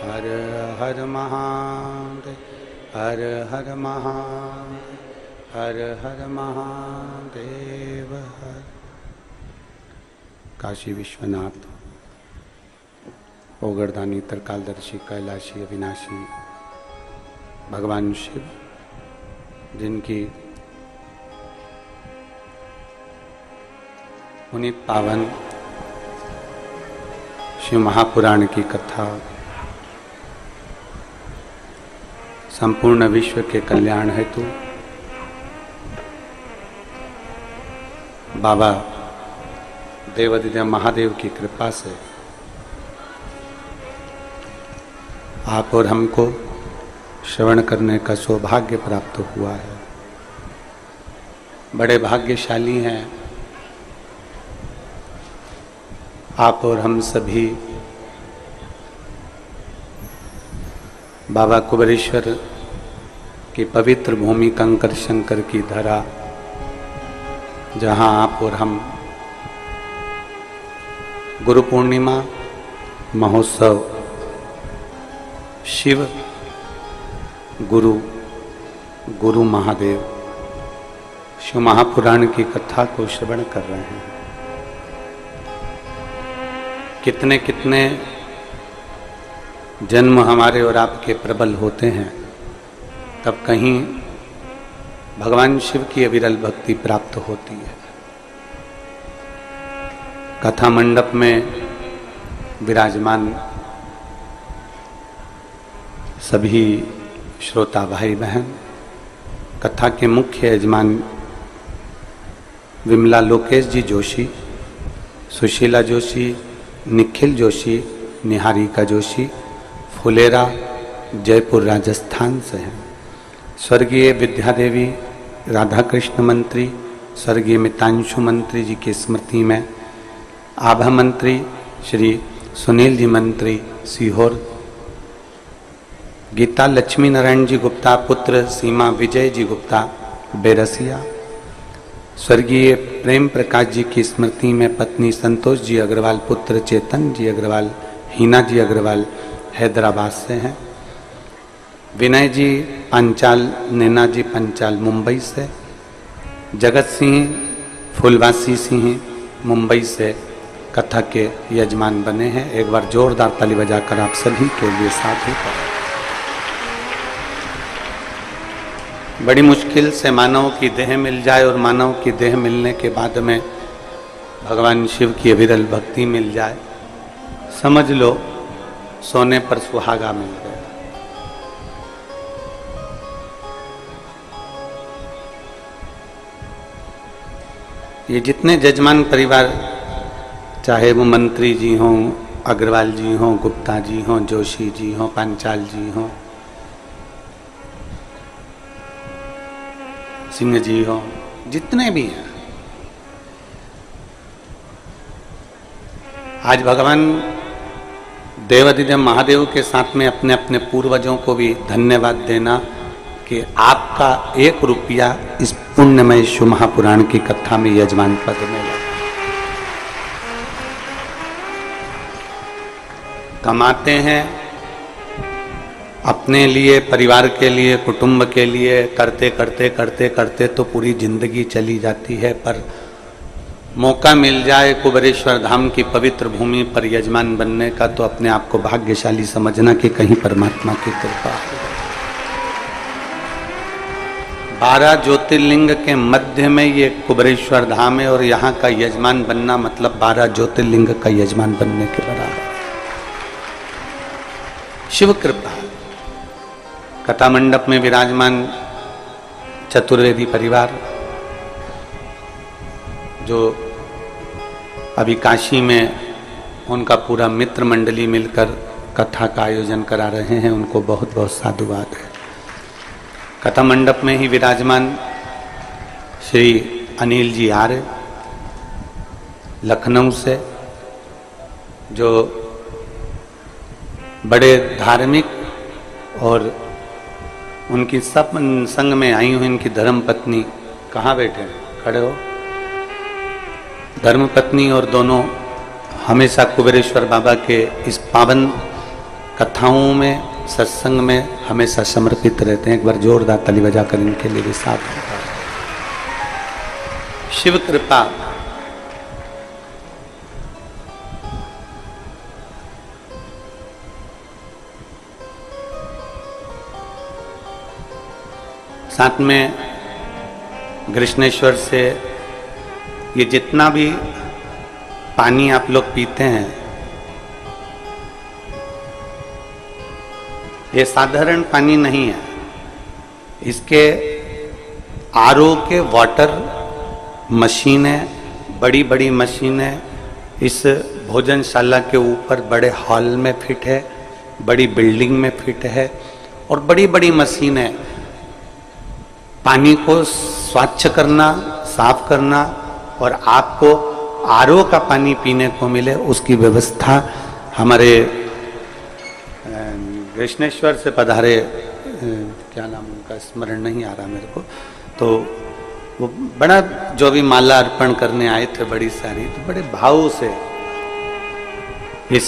हर हर महादेव, हर हर महादेव, हर हर महादेव। हर काशी विश्वनाथ, ओगरदानी, तरकालदर्शी, कैलाशी, अविनाशी भगवान शिव, जिनकी पुनीत पावन शिव महापुराण की कथा संपूर्ण विश्व के कल्याण हेतु बाबा देवाधिदेव महादेव की कृपा से आप और हमको श्रवण करने का सौभाग्य प्राप्त हुआ है। बड़े भाग्यशाली हैं आप और हम सभी बाबा कुबेरेश्वर की पवित्र भूमि कंकर शंकर की धरा, जहां आप और हम गुरु पूर्णिमा महोत्सव शिव गुरु महादेव शिव महापुराण की कथा को श्रवण कर रहे हैं। कितने कितने जन्म हमारे और आपके प्रबल होते हैं, तब कहीं भगवान शिव की अविरल भक्ति प्राप्त होती है। कथा मंडप में विराजमान सभी श्रोता भाई बहन, कथा के मुख्य यजमान विमला लोकेश जी जोशी, सुशीला जोशी, निखिल जोशी, निहारिका जोशी, फुलेरा जयपुर राजस्थान से हैं। स्वर्गीय विद्यादेवी राधा कृष्ण मंत्री, स्वर्गीय मितांशु मंत्री जी की स्मृति में आभा मंत्री श्री सुनील जी मंत्री सीहोर, गीता लक्ष्मी नारायण जी गुप्ता पुत्र सीमा विजय जी गुप्ता बेरसिया, स्वर्गीय प्रेम प्रकाश जी की स्मृति में पत्नी संतोष जी अग्रवाल, पुत्र चेतन जी अग्रवाल, हीना जी अग्रवाल हैदराबाद से हैं। विनय जी पंचाल, नैना जी पंचाल मुंबई से, जगत सिंह फुलवासी सिंह मुंबई से कथा के यजमान बने हैं। एक बार जोरदार ताली बजाकर आप सभी के लिए साथ ही करें। बड़ी मुश्किल से मानव की देह मिल जाए और मानव की देह मिलने के बाद में भगवान शिव की अविरल भक्ति मिल जाए, समझ लो सोने पर सुहागा मिल गया। ये जितने जजमान परिवार, चाहे वो मंत्री जी हों, अग्रवाल जी हों, गुप्ता जी हों, जोशी जी हों, पांचाल जी हों, सिंह जी हो, जितने भी हैं, आज भगवान देवाधिदेव महादेव के साथ में अपने अपने पूर्वजों को भी धन्यवाद देना कि आपका 1 रुपया इस पुण्यमय शिव महापुराण की कथा में यजमान पद में लगा। कमाते हैं अपने लिए, परिवार के लिए, कुटुंब के लिए, करते करते करते करते तो पूरी जिंदगी चली जाती है, पर मौका मिल जाए कुबेरेश्वर धाम की पवित्र भूमि पर यजमान बनने का, तो अपने आप को भाग्यशाली समझना कि कहीं परमात्मा की कृपा है। 12 ज्योतिर्लिंग के मध्य में ये कुबेरेश्वर धाम है और यहाँ का यजमान बनना मतलब 12 ज्योतिर्लिंग का यजमान बनने के बराबर। शिव कृपा। कथा मंडप में विराजमान चतुर्वेदी परिवार, जो अभी काशी में उनका पूरा मित्र मंडली मिलकर कथा का आयोजन करा रहे हैं, उनको बहुत बहुत साधुवाद है। कथा मंडप में ही विराजमान श्री अनिल जी आर्य लखनऊ से, जो बड़े धार्मिक और उनकी सब संग में आई हुई इनकी धर्म पत्नी, कहाँ बैठे हैं, खड़े हो, धर्म पत्नी और दोनों हमेशा कुबेरेश्वर बाबा के इस पावन कथाओं में, सत्संग में हमेशा समर्पित रहते हैं। एक बार जोरदार ताली बजाकर इनके लिए भी साथ होता है। शिव कृपा साथ में कृष्णेश्वर से ये जितना भी पानी आप लोग पीते हैं, ये साधारण पानी नहीं है। इसके आरओ के वाटर मशीनें, बड़ी बड़ी मशीनें इस भोजनशाला के ऊपर बड़े हॉल में फिट है, बड़ी बिल्डिंग में फिट है, और बड़ी बड़ी मशीनें पानी को स्वच्छ करना, साफ करना और आपको आरओ का पानी पीने को मिले, उसकी व्यवस्था हमारे कृष्णेश्वर से पधारे, क्या नाम उनका स्मरण नहीं आ रहा मेरे को, तो वो बड़ा जो भी माला अर्पण करने आए थे बड़ी सारी, तो बड़े भाव से इस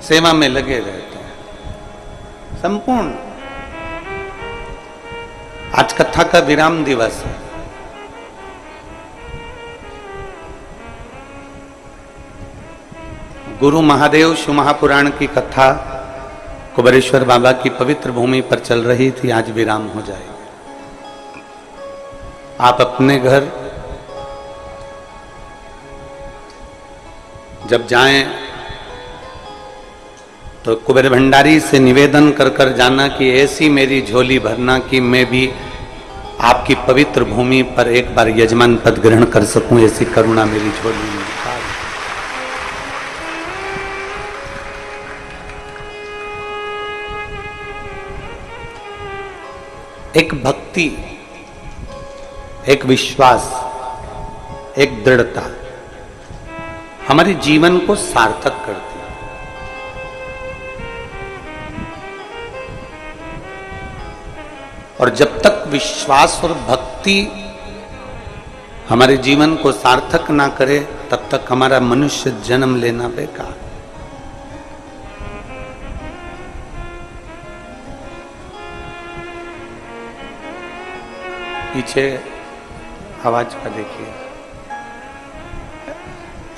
सेवा में लगे रहते हैं संपूर्ण। आज कथा का विराम दिवस है। गुरु महादेव शिव महापुराण की कथा कुबेरेश्वर बाबा की पवित्र भूमि पर चल रही थी, आज विराम हो जाएगी। आप अपने घर जब जाएं तो कुबेर भंडारी से निवेदन कर कर जाना कि ऐसी मेरी झोली भरना कि मैं भी आपकी पवित्र भूमि पर एक बार यजमान पद ग्रहण कर सकूं, ऐसी करुणा मेरी झोली में। एक भक्ति, एक विश्वास, एक दृढ़ता हमारे जीवन को सार्थक करती है। और जब तक विश्वास और भक्ति हमारे जीवन को सार्थक ना करे, तब तक हमारा मनुष्य जन्म लेना बेकार। पीछे आवाज का देखिए,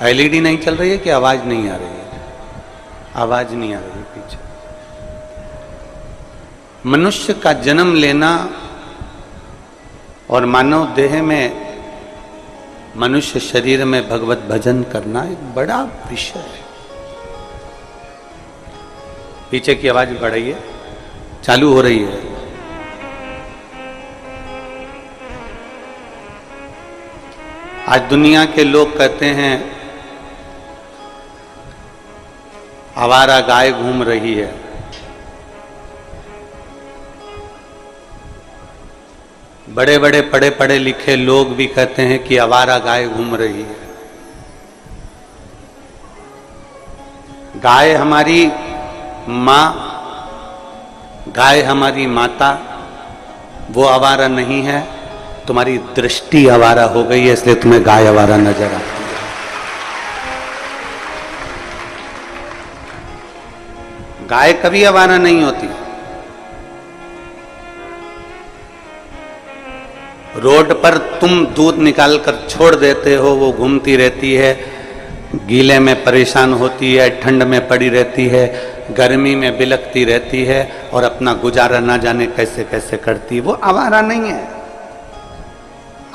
एलईडी नहीं चल रही है कि आवाज नहीं आ रही है? आवाज नहीं आ रही है पीछे। मनुष्य का जन्म लेना और मानव देह में, मनुष्य शरीर में भगवत भजन करना एक बड़ा विषय है। पीछे की आवाज बढ़ रही है, चालू हो रही है। आज दुनिया के लोग कहते हैं आवारा गाय घूम रही है। बड़े बड़े पढ़े पढ़े लिखे लोग भी कहते हैं कि आवारा गाय घूम रही है। गाय हमारी माँ, गाय हमारी माता, वो आवारा नहीं है। तुम्हारी दृष्टि आवारा हो गई है, इसलिए तुम्हें गाय आवारा नजर आती है। गाय कभी आवारा नहीं होती। रोड पर तुम दूध निकाल कर छोड़ देते हो, वो घूमती रहती है, गीले में परेशान होती है, ठंड में पड़ी रहती है, गर्मी में बिलखती रहती है और अपना गुजारा ना जाने कैसे कैसे करती है। वो आवारा नहीं है।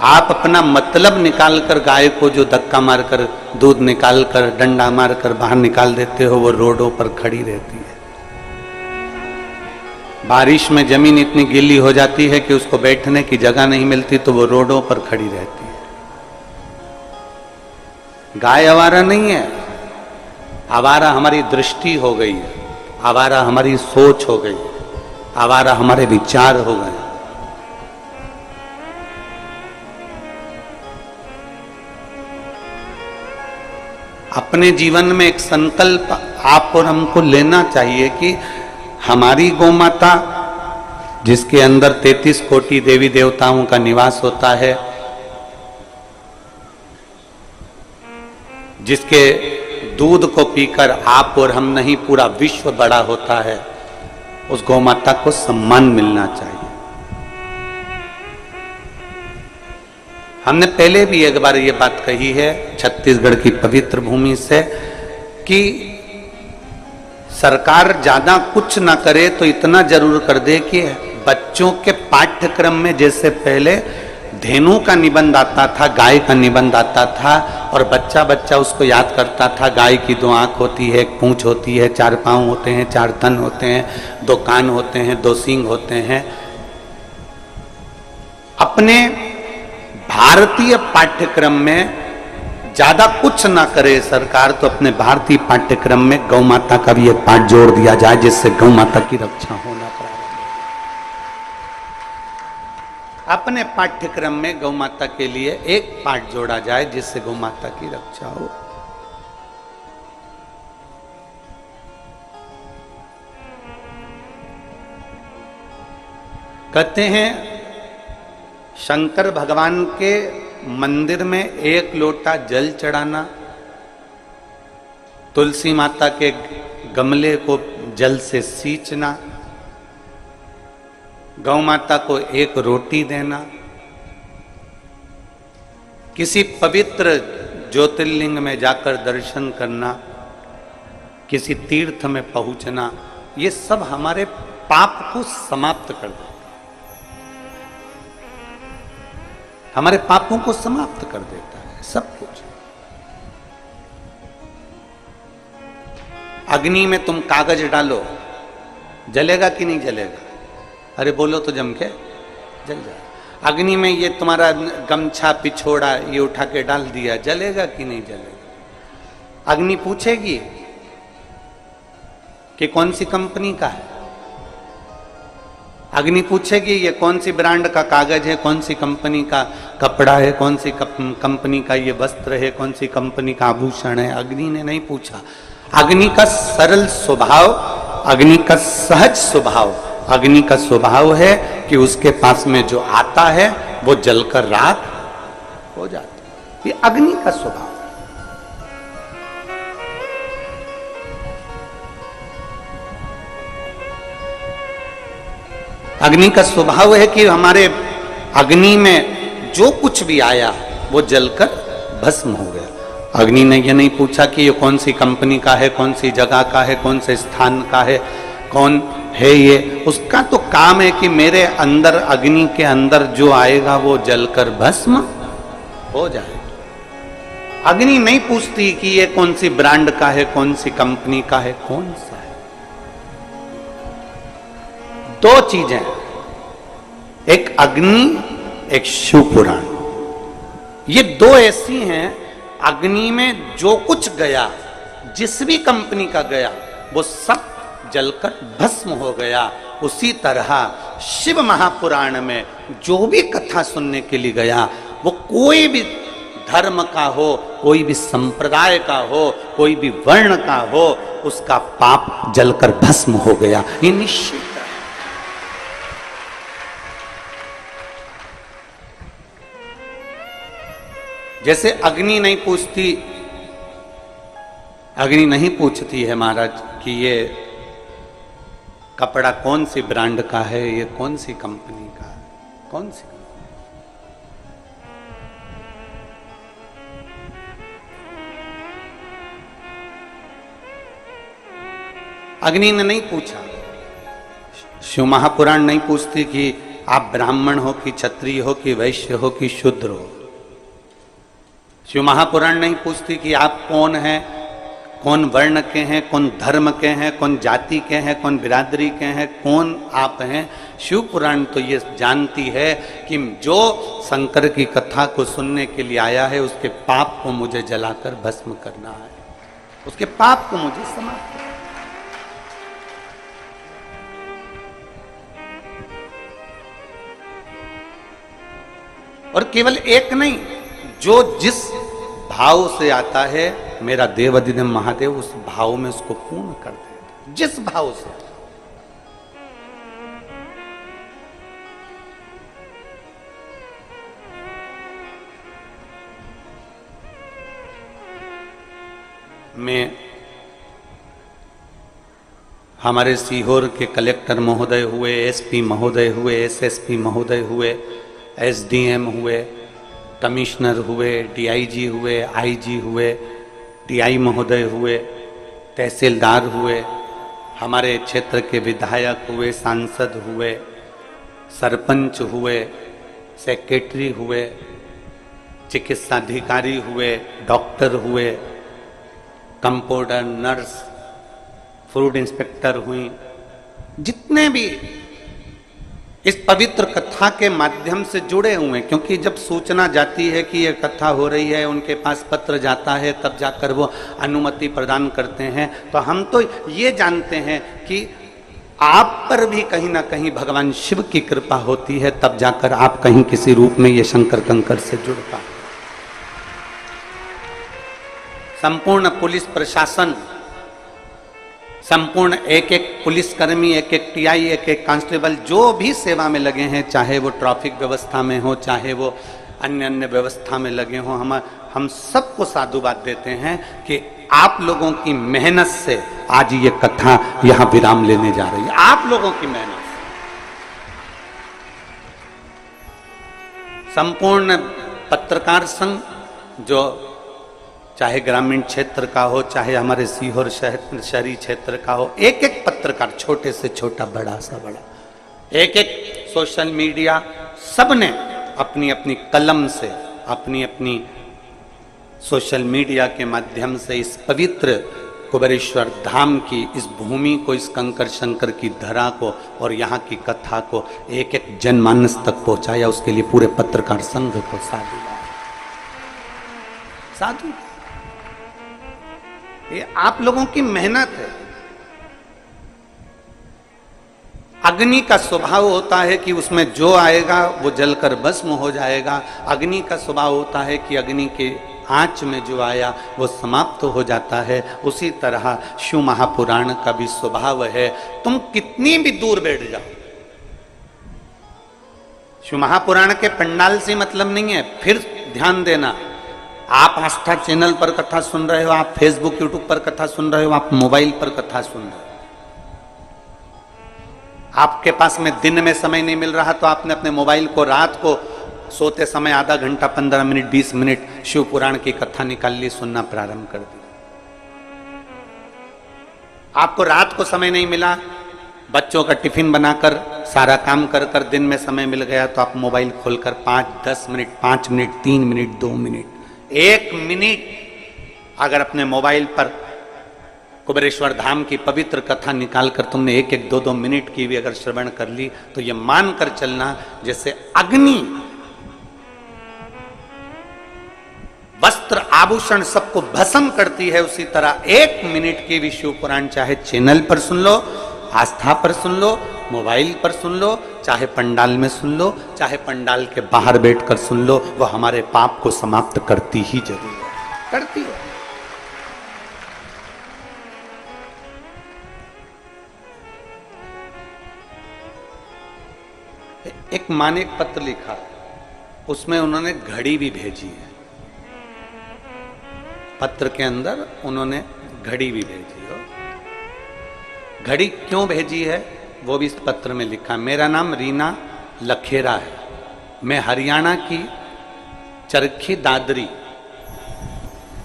आप अपना मतलब निकाल कर गाय को जो धक्का मारकर दूध निकाल कर डंडा मारकर बाहर निकाल देते हो, वो रोडों पर खड़ी रहती है। बारिश में जमीन इतनी गीली हो जाती है कि उसको बैठने की जगह नहीं मिलती, तो वो रोडों पर खड़ी रहती है। गाय आवारा नहीं है। आवारा हमारी दृष्टि हो गई है, आवारा हमारी सोच हो गई, आवारा हमारे विचार हो गए। अपने जीवन में एक संकल्प आप और हमको लेना चाहिए कि हमारी गौ माता, जिसके अंदर 33 कोटि देवी देवताओं का निवास होता है, जिसके दूध को पीकर आप और हम नहीं पूरा विश्व बड़ा होता है, उस गौ माता को सम्मान मिलना चाहिए। हमने पहले भी एक बार ये बात कही है छत्तीसगढ़ की पवित्र भूमि से कि सरकार ज्यादा कुछ ना करे तो इतना जरूर कर दे कि बच्चों के पाठ्यक्रम में जैसे पहले धेनु का निबंध आता था, गाय का निबंध आता था और बच्चा बच्चा उसको याद करता था। गाय की 2 आंख होती है, 1 पूंछ होती है, 4 पांव होते हैं, 4 तन होते हैं, 2 कान होते हैं, 2 सींग होते हैं। अपने भारतीय पाठ्यक्रम में ज्यादा कुछ ना करे सरकार तो अपने भारतीय पाठ्यक्रम में गौ माता का भी एक पाठ जोड़ दिया जाए, जिससे गौ माता की रक्षा होना प्रारंभ हो। अपने पाठ्यक्रम में गौ माता के लिए एक पाठ जोड़ा जाए जिससे गौ माता की रक्षा हो। कहते हैं शंकर भगवान के मंदिर में 1 लोटा जल चढ़ाना, तुलसी माता के गमले को जल से सींचना, गौ माता को 1 रोटी देना, किसी पवित्र ज्योतिर्लिंग में जाकर दर्शन करना, किसी तीर्थ में पहुंचना, ये सब हमारे पाप को समाप्त कर देता है, हमारे पापों को समाप्त कर देता है सब कुछ। अग्नि में तुम कागज डालो, जलेगा कि नहीं जलेगा? अरे बोलो तो जम के जल जाए। अग्नि में ये तुम्हारा गमछा पिछोड़ा ये उठा के डाल दिया, जलेगा कि नहीं जलेगा? अग्नि पूछेगी कि कौन सी कंपनी का है, अग्नि पूछेगी ये कौन सी ब्रांड का कागज है, कौन सी कंपनी का कपड़ा है, कौन सी कंपनी का ये वस्त्र है, कौन सी कंपनी का आभूषण है। अग्नि ने नहीं पूछा। अग्नि का सरल स्वभाव, अग्नि का सहज स्वभाव, अग्नि का स्वभाव है कि उसके पास में जो आता है वो जलकर राख हो जाता है। ये अग्नि का स्वभाव। अग्नि का स्वभाव है कि हमारे अग्नि में जो कुछ भी आया वो जलकर भस्म हो गया। अग्नि ने यह नहीं पूछा कि ये कौन सी कंपनी का है, कौन सी जगह का है, कौन से स्थान का है, कौन है ये। उसका तो काम है कि मेरे अंदर अग्नि के अंदर जो आएगा वो जलकर भस्म हो जाए। अग्नि नहीं पूछती कि ये कौन सी ब्रांड का है, कौन सी कंपनी का है, कौन सा है। 2 चीजें, एक अग्नि, एक शिव पुराण। ये 2 ऐसी हैं, अग्नि में जो कुछ गया, जिस भी कंपनी का गया वो सब जलकर भस्म हो गया। उसी तरह शिव महापुराण में जो भी कथा सुनने के लिए गया वो कोई भी धर्म का हो, कोई भी संप्रदाय का हो, कोई भी वर्ण का हो, उसका पाप जलकर भस्म हो गया, ये निश्चित है। जैसे अग्नि नहीं पूछती, अग्नि नहीं पूछती है महाराज कि ये कपड़ा कौन सी ब्रांड का है, ये कौन सी कंपनी का है, कौन सी। अग्नि ने नहीं पूछा। शिव महापुराण नहीं पूछती कि आप ब्राह्मण हो कि क्षत्रिय हो कि वैश्य हो कि शूद्र हो। शिव महापुराण नहीं पूछती कि आप कौन हैं, कौन वर्ण के हैं, कौन धर्म के हैं, कौन जाति के हैं, कौन बिरादरी के हैं, कौन आप हैं। शिव पुराण तो ये जानती है कि जो शंकर की कथा को सुनने के लिए आया है उसके पाप को मुझे जलाकर भस्म करना है, उसके पाप को मुझे समाप्त करना। और केवल एक नहीं, जो जिस भाव से आता है मेरा देवाधिदेव महादेव उस भाव में उसको पूर्ण कर देता, जिस भाव से। में हमारे सीहोर के कलेक्टर महोदय हुए, एसपी महोदय हुए, एसएसपी महोदय हुए, एसडीएम हुए, कमिश्नर हुए, डीआईजी हुए, आईजी हुए, टीआई महोदय हुए, तहसीलदार हुए, हमारे क्षेत्र के विधायक हुए, सांसद हुए, सरपंच हुए, सेक्रेटरी हुए, चिकित्सा अधिकारी हुए, डॉक्टर हुए, कंपाउंडर, नर्स, फूड इंस्पेक्टर हुई, जितने भी इस पवित्र कथा के माध्यम से जुड़े हुए, क्योंकि जब सूचना जाती है कि यह कथा हो रही है, उनके पास पत्र जाता है, तब जाकर वो अनुमति प्रदान करते हैं। तो हम तो ये जानते हैं कि आप पर भी कहीं ना कहीं भगवान शिव की कृपा होती है, तब जाकर आप कहीं किसी रूप में ये शंकर कंकर से जुड़ पाए। संपूर्ण पुलिस प्रशासन, संपूर्ण एक एक पुलिसकर्मी, एक एक टीआई, एक एक कांस्टेबल जो भी सेवा में लगे हैं, चाहे वो ट्रैफिक व्यवस्था में हो, चाहे वो अन्य अन्य व्यवस्था में लगे हों, हम सबको साधुवाद देते हैं कि आप लोगों की मेहनत से आज ये कथा यहां विराम लेने जा रही है। आप लोगों की मेहनत से संपूर्ण पत्रकार संघ, जो चाहे ग्रामीण क्षेत्र का हो, चाहे हमारे सीहोर शहरी क्षेत्र का हो, एक एक पत्रकार, छोटे से छोटा, बड़ा सा बड़ा, एक एक सोशल मीडिया, सबने अपनी अपनी कलम से, अपनी अपनी सोशल मीडिया के माध्यम से इस पवित्र कुबेरेश्वर धाम की इस भूमि को, इस कंकर शंकर की धरा को और यहाँ की कथा को एक एक जनमानस तक पहुंचाया। उसके लिए पूरे पत्रकार संघ को साधु। ये आप लोगों की मेहनत है। अग्नि का स्वभाव होता है कि उसमें जो आएगा वो जलकर भस्म हो जाएगा। अग्नि का स्वभाव होता है कि अग्नि के आंच में जो आया वो समाप्त हो जाता है। उसी तरह शिव महापुराण का भी स्वभाव है। तुम कितनी भी दूर बैठ जाओ, शिव महापुराण के पंडाल से मतलब नहीं है। फिर ध्यान देना, आप आस्था चैनल पर कथा सुन रहे हो, आप फेसबुक यूट्यूब पर कथा सुन रहे हो, आप मोबाइल पर कथा सुन रहे हो, आपके पास में दिन में समय नहीं मिल रहा तो आपने अपने मोबाइल को रात को सोते समय आधा घंटा, 15 मिनट, 20 मिनट शिव पुराण की कथा निकाल ली, सुनना प्रारंभ कर दी। आपको रात को समय नहीं मिला, बच्चों का टिफिन बनाकर सारा काम कर कर दिन में समय मिल गया तो आप मोबाइल खोलकर 5-10 minute, 5 minute, 3 minute, 2 minute, 1 minute अगर अपने मोबाइल पर कुबेरेश्वर धाम की पवित्र कथा निकालकर तुमने 1-1, 2-2 मिनट की भी अगर श्रवण कर ली तो ये मानकर चलना जैसे अग्नि वस्त्र आभूषण सबको भस्म करती है, उसी तरह 1 मिनट की भी शिव पुराण चाहे चैनल पर सुन लो, आस्था पर सुन लो, मोबाइल पर सुन लो, चाहे पंडाल में सुन लो, चाहे पंडाल के बाहर बैठकर सुन लो, वह हमारे पाप को समाप्त करती ही जरूर है, करती है। एक माँ ने एक पत्र लिखा, उसमें उन्होंने घड़ी भी भेजी है। पत्र के अंदर उन्होंने घड़ी भी भेजी है। घड़ी क्यों भेजी है वो भी इस पत्र में लिखा। मेरा नाम रीना लखेरा है, मैं हरियाणा की चरखी दादरी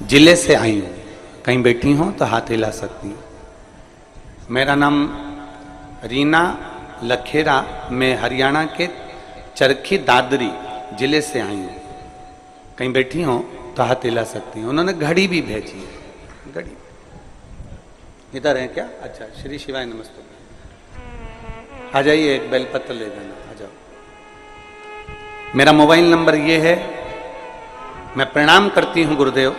जिले से आई हूँ। कहीं बैठी हो तो हाथ हिला सकती हूँ। मेरा नाम रीना लखेरा, मैं हरियाणा के चरखी दादरी जिले से आई हूँ। कहीं बैठी हो तो हाथ हिला सकती हूँ। उन्होंने घड़ी भी भेजी है। घड़ी इधर है क्या? अच्छा, श्री शिवाय नमस्ते। आ जाइए, एक बेलपत्र ले जाना, आ जाओ। मेरा मोबाइल नंबर ये है। मैं प्रणाम करती हूँ गुरुदेव।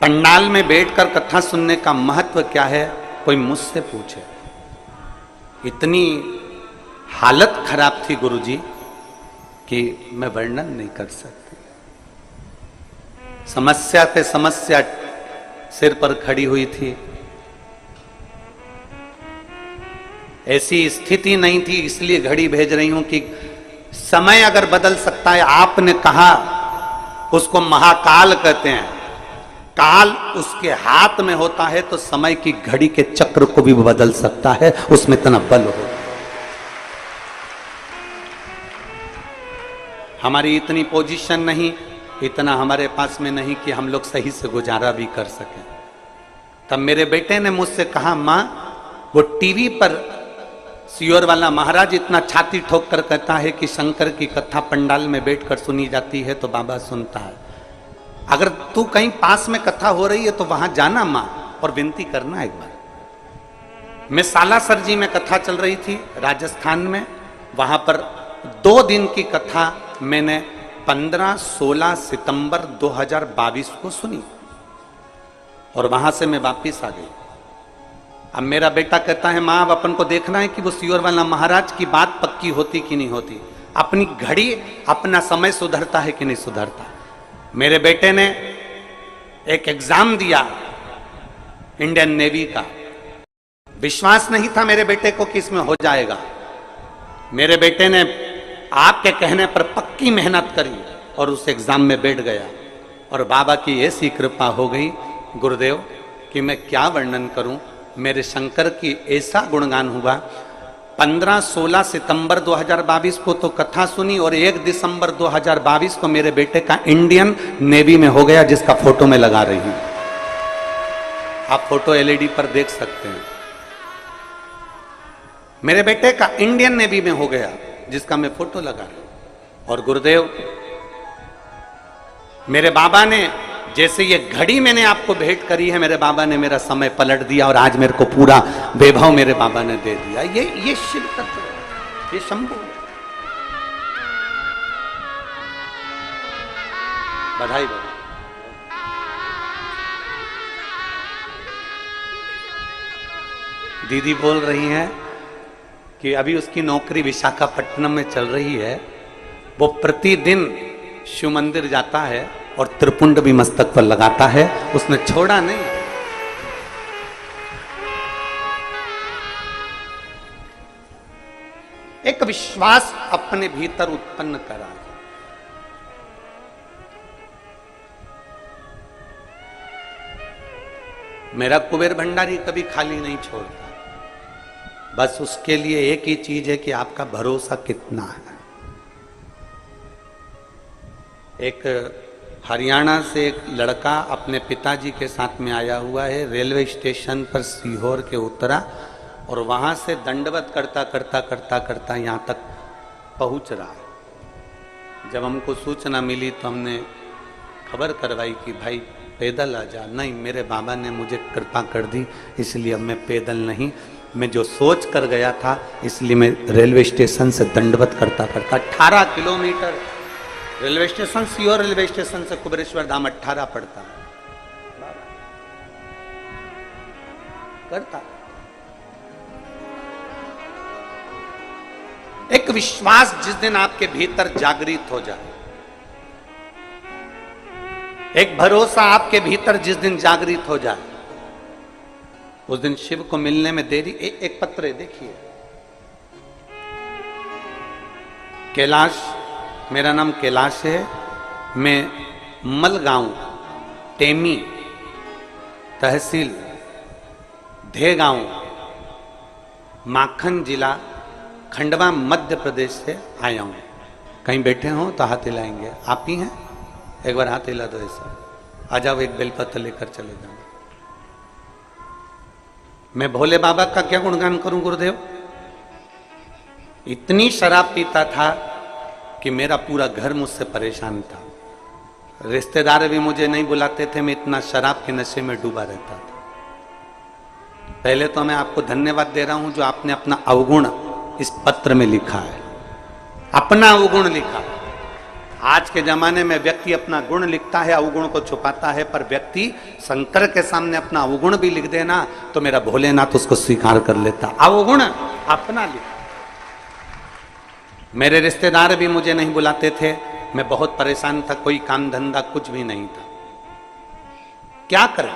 पंडाल में बैठकर कथा सुनने का महत्व क्या है कोई मुझसे पूछे। इतनी हालत खराब थी गुरुजी कि मैं वर्णन नहीं कर सकती। समस्या पे समस्या सिर पर खड़ी हुई थी। ऐसी स्थिति नहीं थी, इसलिए घड़ी भेज रही हूं कि समय अगर बदल सकता है। आपने कहा उसको महाकाल कहते हैं। काल उसके हाथ में होता है तो समय की घड़ी के चक्र को भी बदल सकता है, उसमें इतना बल हो। हमारी इतनी पोजीशन नहीं, इतना हमारे पास में नहीं कि हम लोग सही से गुजारा भी कर सकें। तब मेरे बेटे ने मुझसे कहा, मां वो टीवी पर सियोर वाला महाराज इतना छाती ठोक कर कहता है कि शंकर की कथा पंडाल में बैठकर सुनी जाती है तो बाबा सुनता है। अगर तू कहीं पास में कथा हो रही है तो वहां जाना मां और विनती करना एक बार। मैं सालासर जी में कथा चल रही थी राजस्थान में, वहां पर 2 दिन की कथा मैंने 15-16 सितंबर 2022 को सुनी और वहां से मैं वापिस आ गई। अब मेरा बेटा कहता है, मां अब अपन को देखना है कि वो सियोर वाला महाराज की बात पक्की होती कि नहीं होती, अपनी घड़ी अपना समय सुधरता है कि नहीं सुधरता। मेरे बेटे ने एक एग्जाम दिया इंडियन नेवी का, विश्वास नहीं था मेरे बेटे को कि इसमें हो जाएगा। मेरे बेटे ने आपके कहने पर पक्की मेहनत करी और उस एग्जाम में बैठ गया और बाबा की ऐसी कृपा हो गई गुरुदेव कि मैं क्या वर्णन करूं। मेरे शंकर की ऐसा गुणगान हुआ। 15-16 सितंबर 2022 को तो कथा सुनी और 1 दिसंबर 2022 को मेरे बेटे का इंडियन नेवी में हो गया, जिसका फोटो मैं लगा रही हूं। आप फोटो एलईडी पर देख सकते हैं। मेरे बेटे का इंडियन नेवी में हो गया, जिसका मैं फोटो लगा रही हूं। और गुरुदेव मेरे बाबा ने, जैसे ये घड़ी मैंने आपको भेंट करी है, मेरे बाबा ने मेरा समय पलट दिया और आज मेरे को पूरा वैभव मेरे बाबा ने दे दिया। ये शिव तत्व है, ये शंभु है। बधाई बधाई। दीदी बोल रही हैं कि अभी उसकी नौकरी विशाखापट्टनम में चल रही है। वो प्रतिदिन शिव मंदिर जाता है और त्रिपुंड भी मस्तक पर लगाता है, उसने छोड़ा नहीं। एक विश्वास अपने भीतर उत्पन्न करा। मेरा कुबेर भंडारी कभी खाली नहीं छोड़ता। बस उसके लिए एक ही चीज है कि आपका भरोसा कितना है। एक हरियाणा से एक लड़का अपने पिताजी के साथ में आया हुआ है, रेलवे स्टेशन पर सीहोर के उतरा और वहां से दंडवत करता करता करता करता यहाँ तक पहुंच रहा है। जब हमको सूचना मिली तो हमने खबर करवाई कि भाई पैदल आ जा। नहीं, मेरे बाबा ने मुझे कृपा कर दी, इसलिए अब मैं पैदल नहीं, मैं जो सोच कर गया था इसलिए मैं रेलवे स्टेशन से दंडवत करता करता 18 kilometre railway station, Sehore railway station से कुबेरेश्वर धाम 18 पड़ता है करता। एक विश्वास जिस दिन आपके भीतर जागृत हो जाए, एक भरोसा आपके भीतर जिस दिन जागृत हो जाए, उस दिन शिव को मिलने में देरी। एक पत्र है, देखिए। कैलाश, मेरा नाम कैलाश है, मैं मलगांव, टेमी तहसील, धेगांव, माखन जिला, खंडवा, मध्य प्रदेश से आया हूं। कहीं बैठे हो तो हाथ हिलाएंगे। आप ही हैं? एक बार हाथ हिला दो ऐसा। आ जाओ, एक बेलपत्र लेकर चले जाओ। मैं भोले बाबा का क्या गुणगान करूं गुरुदेव। इतनी शराब पीता था कि मेरा पूरा घर मुझसे परेशान था। रिश्तेदार भी मुझे नहीं बुलाते थे, मैं इतना शराब के नशे में डूबा रहता था। पहले तो मैं आपको धन्यवाद दे रहा हूं जो आपने अपना अवगुण इस पत्र में लिखा है, अपना अवगुण लिखा। आज के जमाने में व्यक्ति अपना गुण लिखता है, अवगुण को छुपाता है, पर व्यक्ति शंकर के सामने अपना अवगुण भी लिख देना तो मेरा भोलेनाथ उसको स्वीकार कर लेता। अवगुण अपना लिखा। मेरे रिश्तेदार भी मुझे नहीं बुलाते थे, मैं बहुत परेशान था, कोई काम धंधा कुछ भी नहीं था। क्या करें?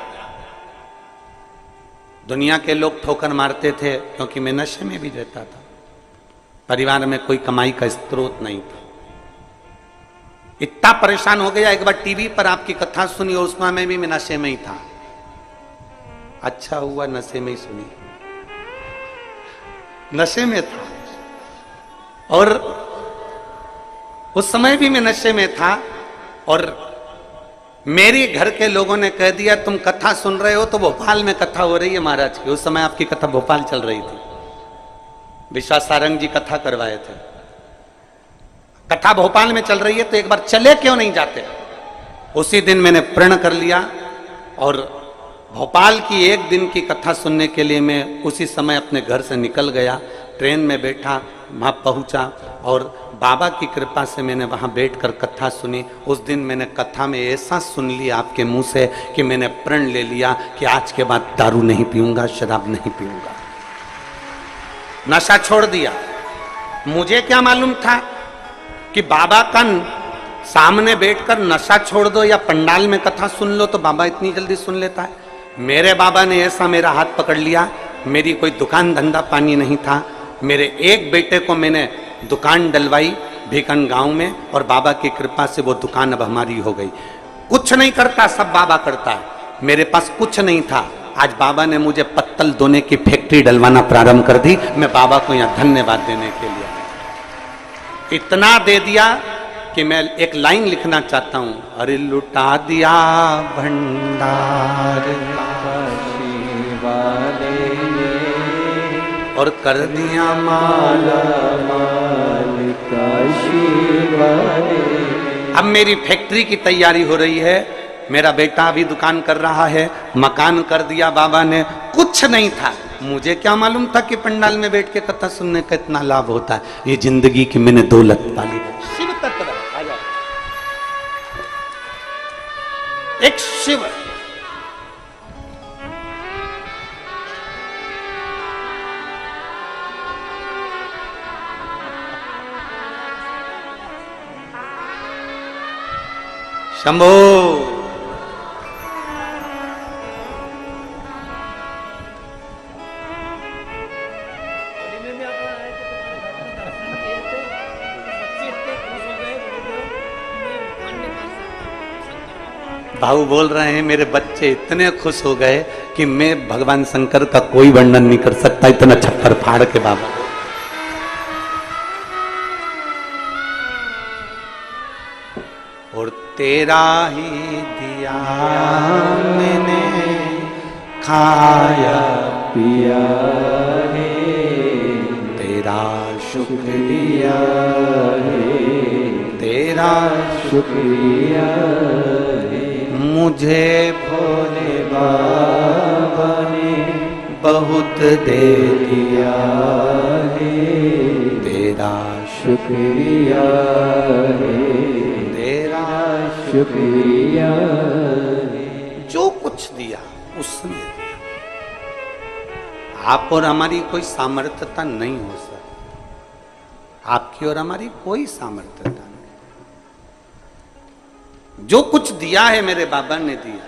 दुनिया के लोग ठोकर मारते थे क्योंकि मैं नशे में भी रहता था। परिवार में कोई कमाई का स्रोत नहीं था। इतना परेशान हो गया, एक बार टीवी पर आपकी कथा सुनी और उसमें मैं भी नशे में ही था। अच्छा हुआ नशे में ही सुनी, नशे में था और उस समय भी मैं नशे में था। और मेरे घर के लोगों ने कह दिया तुम कथा सुन रहे हो तो भोपाल में कथा हो रही है महाराज की। उस समय आपकी कथा भोपाल चल रही थी, विश्वास सारंग जी कथा करवाए थे। कथा भोपाल में चल रही है तो एक बार चले क्यों नहीं जाते। उसी दिन मैंने प्रण कर लिया और भोपाल की एक दिन की कथा सुनने के लिए मैं उसी समय अपने घर से निकल गया। ट्रेन में बैठा, वहाँ पहुँचा और बाबा की कृपा से मैंने वहाँ बैठकर कथा सुनी। उस दिन मैंने कथा में ऐसा सुन लिया आपके मुंह से कि मैंने प्रण ले लिया कि आज के बाद दारू नहीं पीऊंगा, शराब नहीं पीऊंगा, नशा छोड़ दिया। मुझे क्या मालूम था कि बाबा का सामने बैठकर नशा छोड़ दो या पंडाल में कथा सुन लो तो बाबा इतनी जल्दी सुन लेता है। मेरे बाबा ने ऐसा मेरा हाथ पकड़ लिया। मेरी कोई दुकान धंधा पानी नहीं था। मेरे एक बेटे को मैंने दुकान डलवाई भीकन गांव में और बाबा की कृपा से वो दुकान अब हमारी हो गई। कुछ नहीं करता, सब बाबा करता है। मेरे पास कुछ नहीं था, आज बाबा ने मुझे पत्तल धोने की फैक्ट्री डलवाना प्रारंभ कर दी। मैं बाबा को यहाँ धन्यवाद देने के लिए इतना दे दिया कि मैं एक लाइन लिखना चाहता हूं। अरे लुटा दिया भंडार और कर दिया माला माल अब मेरी फैक्ट्री की तैयारी हो रही है। मेरा बेटा अभी दुकान कर रहा है, मकान कर दिया बाबा ने। कुछ नहीं था, मुझे क्या मालूम था कि पंडाल में बैठ के कथा सुनने का इतना लाभ होता है। ये जिंदगी की मैंने दौलत पाली। शिव तत्व आ जाओ, एक शिव शंभो। भाऊ बोल रहे हैं मेरे बच्चे इतने खुश हो गए कि मैं भगवान शंकर का कोई वर्णन नहीं कर सकता, इतना छप्पर फाड़ के बाबा। और तेरा ही दिया मैंने खाया पिया है, तेरा शुक्रिया है, तेरा शुक्रिया है। मुझे भोले बाबा ने बहुत दे दिया है, तेरा शुक्रिया है, तेरा शुक्रिया है। जो कुछ दिया उसने दिया। आप और हमारी कोई सामर्थ्यता नहीं हो सकती, आपकी और हमारी कोई सामर्थ्यता नहीं। जो कुछ दिया है मेरे बाबा ने दिया।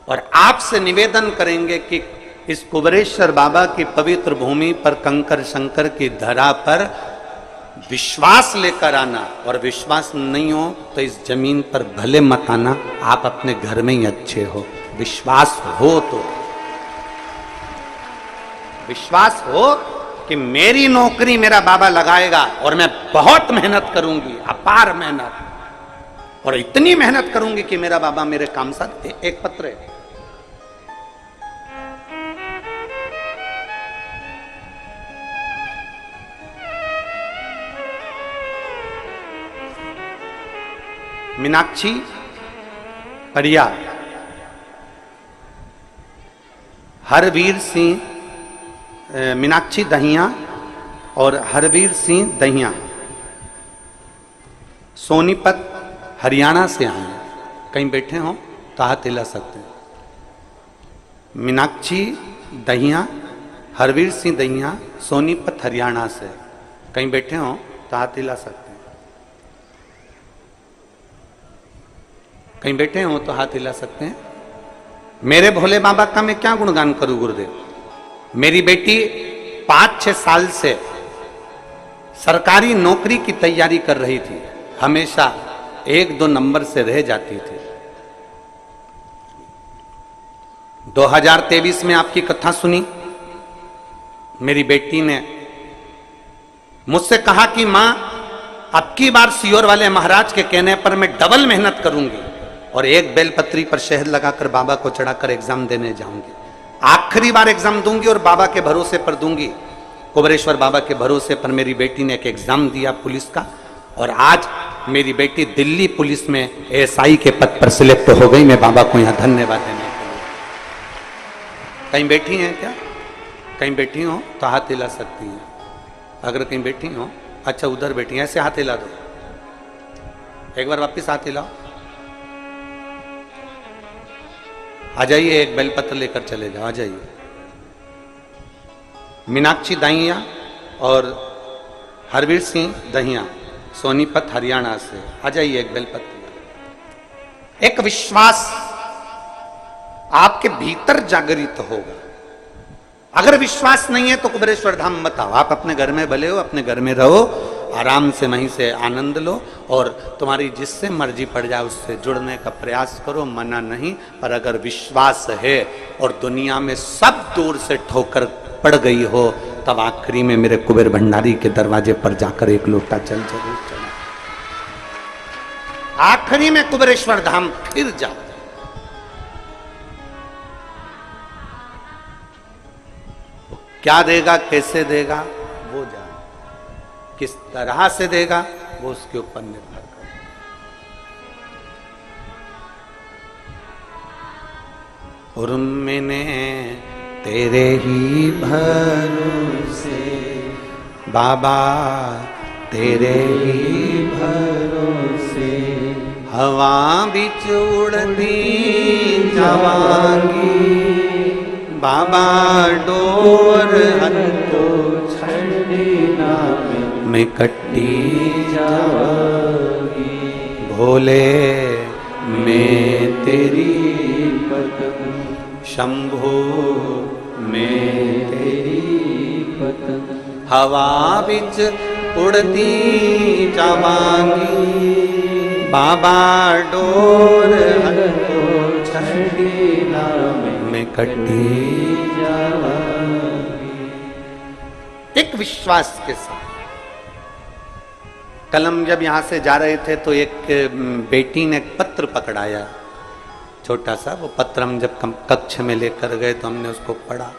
और आपसे निवेदन करेंगे कि इस कुबरेश्वर बाबा की पवित्र भूमि पर कंकर शंकर की धरा पर विश्वास लेकर आना। और विश्वास नहीं हो तो इस जमीन पर भले मत आना, आप अपने घर में ही अच्छे हो। विश्वास हो तो, विश्वास हो कि मेरी नौकरी मेरा बाबा लगाएगा और मैं बहुत मेहनत करूंगी, अपार मेहनत, और इतनी मेहनत करूंगी कि मेरा बाबा मेरे काम साथ। एक पत्र है, मीनाक्षी परिया, हरवीर सिंह, मीनाक्षी दहिया और हरवीर सिंह दहिया सोनीपत हरियाणा से आए हैं। कहीं बैठे हो तो हाथ हिला सकते हैं। मीनाक्षी दहिया, हरवीर सिंह दहिया सोनीपत हरियाणा से। कहीं बैठे हो तो हाथ हिला सकते हैं। कहीं बैठे हो तो हाथ हिला सकते हैं। मेरे भोले बाबा का मैं क्या गुणगान करूं गुरुदेव। मेरी बेटी 5-6 साल से सरकारी नौकरी की तैयारी कर रही थी। हमेशा 1-2 नंबर से रह जाती थी। 2023 में आपकी कथा सुनी, मेरी बेटी ने मुझसे कहा कि मां, अब की बार सीहोर वाले महाराज के कहने पर मैं डबल मेहनत करूंगी और एक बेलपत्री पर शहद लगाकर बाबा को चढ़ाकर एग्जाम देने जाऊंगी। आखिरी बार एग्जाम दूंगी और बाबा के भरोसे पर दूंगी। कुबेरेश्वर बाबा के भरोसे पर मेरी बेटी ने एक एग्जाम दिया पुलिस का, और आज मेरी बेटी दिल्ली पुलिस में एएसआई के पद पर सिलेक्ट हो गई। मैं बाबा को यहां धन्यवाद देने के लिए। कहीं बैठी हैं क्या? कहीं बैठी हो तो हाथ हिला सकती हैं। अगर कहीं बैठी हो, अच्छा उधर बैठी हैं, ऐसे हाथ हिला दो। एक बार वापिस हाथ हिलाओ। आ जाइए, एक बेलपत्र लेकर चले जाओ। आ जाइए। मीनाक्षी दाहिया और हरवीर सिंह दहिया, सोनीपत हरियाणा से। आ जाइए, एक बेलपत्र। एक विश्वास आपके भीतर जागृत होगा। अगर विश्वास नहीं है तो कुबेरेश्वर धाम मत आओ। आप अपने घर में भले हो, अपने घर में रहो, आराम से वहीं से आनंद लो, और तुम्हारी जिससे मर्जी पड़ जाए उससे जुड़ने का प्रयास करो, मना नहीं। पर अगर विश्वास है और दुनिया में सब दूर से ठोकर पड़ गई हो, तब आखिरी में मेरे कुबेर भंडारी के दरवाजे पर जाकर एक लोटा जल जरूर चढ़ा। आखिरी में कुबेरेश्वर धाम फिर जाओ। क्या देगा, कैसे देगा वो जाने, किस तरह से देगा वो उसके ऊपर निर्भर करता है। और मैंने तेरे ही भरोसे बाबा, तेरे ही भरोसे हवा बिच उड़ती जावांगी। बाबा डोर हनको छड़ना मैं कट्टी जावांगी। भोले मैं तेरी पतंग, शंभो मैं तेरी पतंग, हवा बिच उड़ती जावांगी। बाबा डोर हनको छड़ना मैं कट्टी जावांगी। एक विश्वास के साथ। कल हम जब यहां से जा रहे थे तो एक बेटी ने एक पत्र पकड़ाया, छोटा सा। वो पत्र हम जब कक्ष में लेकर गए तो हमने उसको पढ़ा।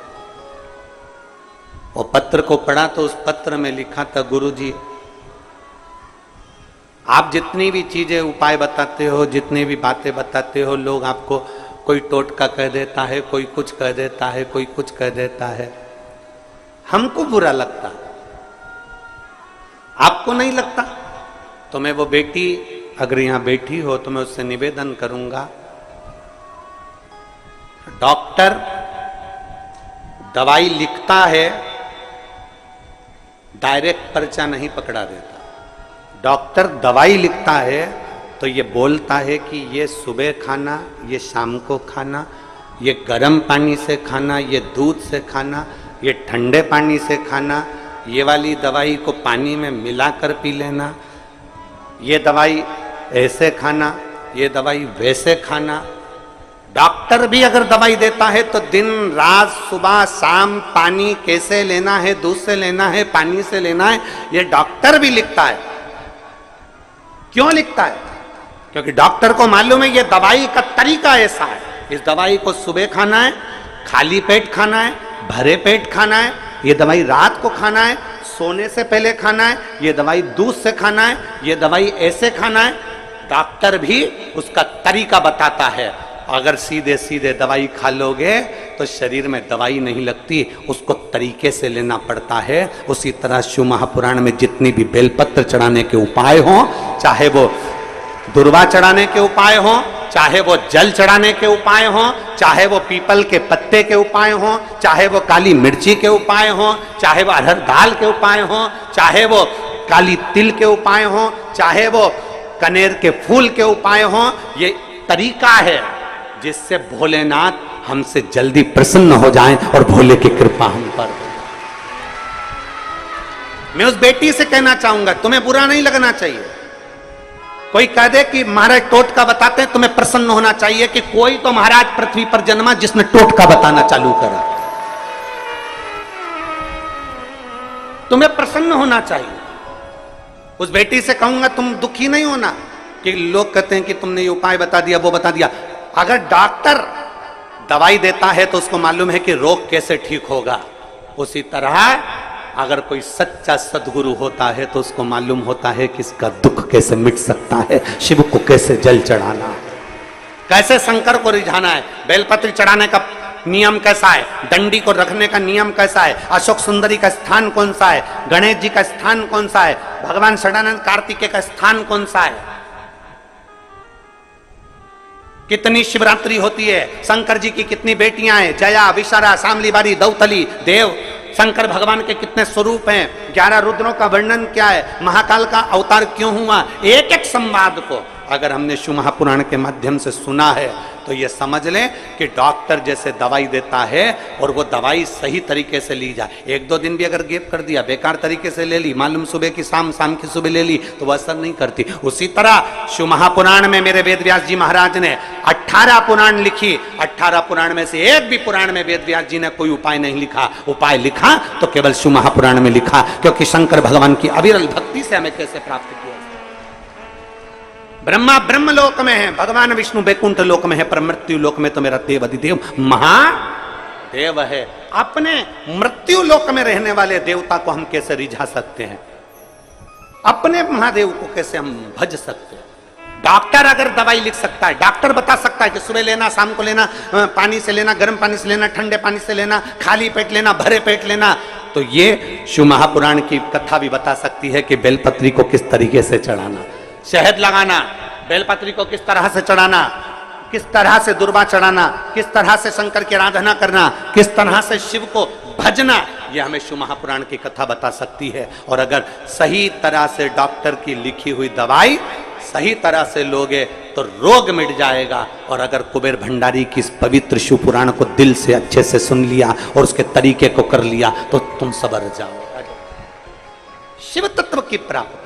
वो पत्र को पढ़ा तो उस पत्र में लिखा था, गुरुजी आप जितनी भी चीजें उपाय बताते हो, जितनी भी बातें बताते हो, लोग आपको कोई टोटका कह देता है, कोई कुछ कह देता है, कोई कुछ कह देता है, हमको बुरा लगता, आपको नहीं लगता? तो मैं वो बेटी अगर यहां बैठी हो तो मैं उससे निवेदन करूंगा, डॉक्टर दवाई लिखता है, डायरेक्ट पर्चा नहीं पकड़ा देता। डॉक्टर दवाई लिखता है तो ये बोलता है कि ये सुबह खाना, ये शाम को खाना, ये गर्म पानी से खाना, ये दूध से खाना, ये ठंडे पानी से खाना, ये वाली दवाई को पानी में मिलाकर पी लेना, ये दवाई ऐसे खाना, ये दवाई वैसे खाना। डॉक्टर भी अगर दवाई देता है तो दिन रात सुबह शाम पानी कैसे लेना है, दूध से लेना है, पानी से लेना है, ये डॉक्टर भी लिखता है। क्यों लिखता है? क्योंकि डॉक्टर को मालूम है ये दवाई का तरीका ऐसा है, इस दवाई को सुबह खाना है, खाली पेट खाना है, भरे पेट खाना है, ये दवाई रात को खाना है, सोने से पहले खाना है, ये दवाई दूध से खाना है, ये दवाई ऐसे खाना है। डॉक्टर भी उसका तरीका बताता है। अगर सीधे सीधे दवाई खा लोगे तो शरीर में दवाई नहीं लगती, उसको तरीके से लेना पड़ता है। उसी तरह शिव महापुराण में जितनी भी बेलपत्र चढ़ाने के उपाय हों, चाहे वो दुर्वा चढ़ाने के उपाय हों, चाहे वो जल चढ़ाने के उपाय हों, चाहे वो पीपल के पत्ते के उपाय हों, चाहे वो काली मिर्ची के उपाय हों, चाहे वो अरहर दाल के उपाय हों, चाहे वो काली तिल के उपाय हों, चाहे वो कनेर के फूल के उपाय हों, ये तरीका है जिससे भोलेनाथ हमसे जल्दी प्रसन्न हो जाएं और भोले की कृपा हम पर। मैं उस बेटी से कहना चाहूंगा, तुम्हें बुरा नहीं लगना चाहिए। कोई कह दे कि महाराज टोटका बताते हैं, तुम्हें प्रसन्न होना चाहिए कि कोई तो महाराज पृथ्वी पर जन्मा जिसने टोटका बताना चालू करा। तुम्हें प्रसन्न होना चाहिए। उस बेटी से कहूंगा तुम दुखी नहीं होना कि लोग कहते हैं कि तुमने ये उपाय बता दिया, वो बता दिया। अगर डॉक्टर दवाई देता है तो उसको मालूम है कि रोग कैसे ठीक होगा। उसी तरह अगर कोई सच्चा सद्गुरु होता है तो उसको मालूम होता है कि इसका दुख कैसे मिट सकता है, शिव को कैसे जल चढ़ाना है, कैसे शंकर को रिझाना है, बेलपत्री चढ़ाने का नियम कैसा है, डंडी को रखने का नियम कैसा है, अशोक सुंदरी का स्थान कौन सा है, गणेश जी का स्थान कौन सा है, भगवान षडानंद कार्तिकेय का स्थान कौन सा है, कितनी शिवरात्रि होती है, शंकर जी की कितनी बेटियां हैं, जया, विशारा, शामलीबारी, दौतली, देव, शंकर भगवान के कितने स्वरूप हैं, 11 रुद्रों का वर्णन क्या है, महाकाल का अवतार क्यों हुआ, एक एक संवाद को अगर हमने शिव महापुराण के माध्यम से सुना है तो ये समझ लें कि डॉक्टर जैसे दवाई देता है और वो दवाई सही तरीके से ली जाए। 1-2 दिन भी अगर गैप कर दिया, बेकार तरीके से ले ली, मालूम सुबह की शाम, शाम की सुबह ले ली तो वह असर नहीं करती। उसी तरह शिव महापुराण में मेरे वेद व्यास जी महाराज ने 18 पुराण लिखी। 18 पुराण में से एक भी पुराण में वेद व्यास जी ने कोई उपाय नहीं लिखा। उपाय लिखा तो केवल शिव महापुराण में लिखा, क्योंकि शंकर भगवान की अविरल भक्ति से हमें कैसे प्राप्त किया। ब्रह्मा ब्रह्म लोक में है, भगवान विष्णु बैकुंठ लोक में है, पर मृत्यु लोक में तो मेरा देव अधिदेव महादेव है। अपने मृत्यु लोक में रहने वाले देवता को हम कैसे रिझा सकते हैं, अपने महादेव को कैसे हम भज सकते हैं। डॉक्टर अगर दवाई लिख सकता है, डॉक्टर बता सकता है कि सुबह लेना, शाम को लेना, पानी से लेना, गर्म पानी से लेना, ठंडे पानी से लेना, खाली पेट लेना, भरे पेट लेना, तो ये शिव महापुराण की कथा भी बता सकती है कि बेलपत्री को किस तरीके से चढ़ाना, शहद लगाना, बेलपत्री को किस तरह से चढ़ाना, किस तरह से दुर्वा चढ़ाना, किस तरह से शंकर की आराधना करना, किस तरह से शिव को भजना, ये हमें शिव महापुराण की कथा बता सकती है। और अगर सही तरह से डॉक्टर की लिखी हुई दवाई सही तरह से लोगे तो रोग मिट जाएगा। और अगर कुबेर भंडारी की इस पवित्र शिव पुराण को दिल से अच्छे से सुन लिया और उसके तरीके को कर लिया तो तुम सबर जाओ शिव तत्व की प्राप्ति।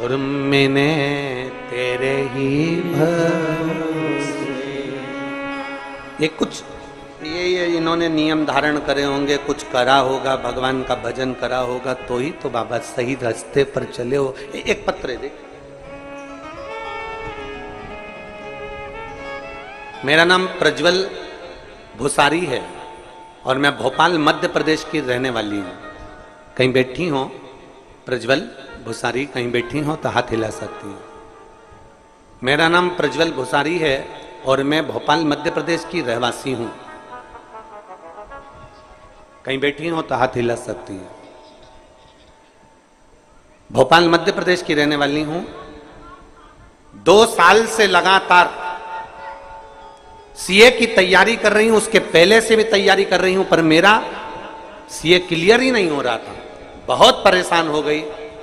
और मैंने तेरे ही भरोसे, ये कुछ ये इन्होंने नियम धारण करे होंगे, कुछ करा होगा, भगवान का भजन करा होगा, तो ही तो बाबा सही रास्ते पर चले हो। एक पत्र देख, मेरा नाम प्रज्वल भुसारी है और मैं भोपाल मध्य प्रदेश की रहने वाली हूँ। कहीं बैठी हो प्रज्वल भुसारी, कहीं बैठी हो तो हाथ हिला सकती हूँ। मेरा नाम प्रज्वल भुसारी है और मैं भोपाल मध्य प्रदेश की रहवासी हूँ। कहीं बैठी हो तो हाथ हिला सकती हूँ। भोपाल मध्य प्रदेश की रहने वाली हूँ। 2 साल से लगातार सीए की तैयारी कर रही हूँ, उसके पहले से भी तैयारी कर रही हूँ, पर मेरा सीए क्लियर ही नहीं हो रहा था। बहुत परेशान हो गई।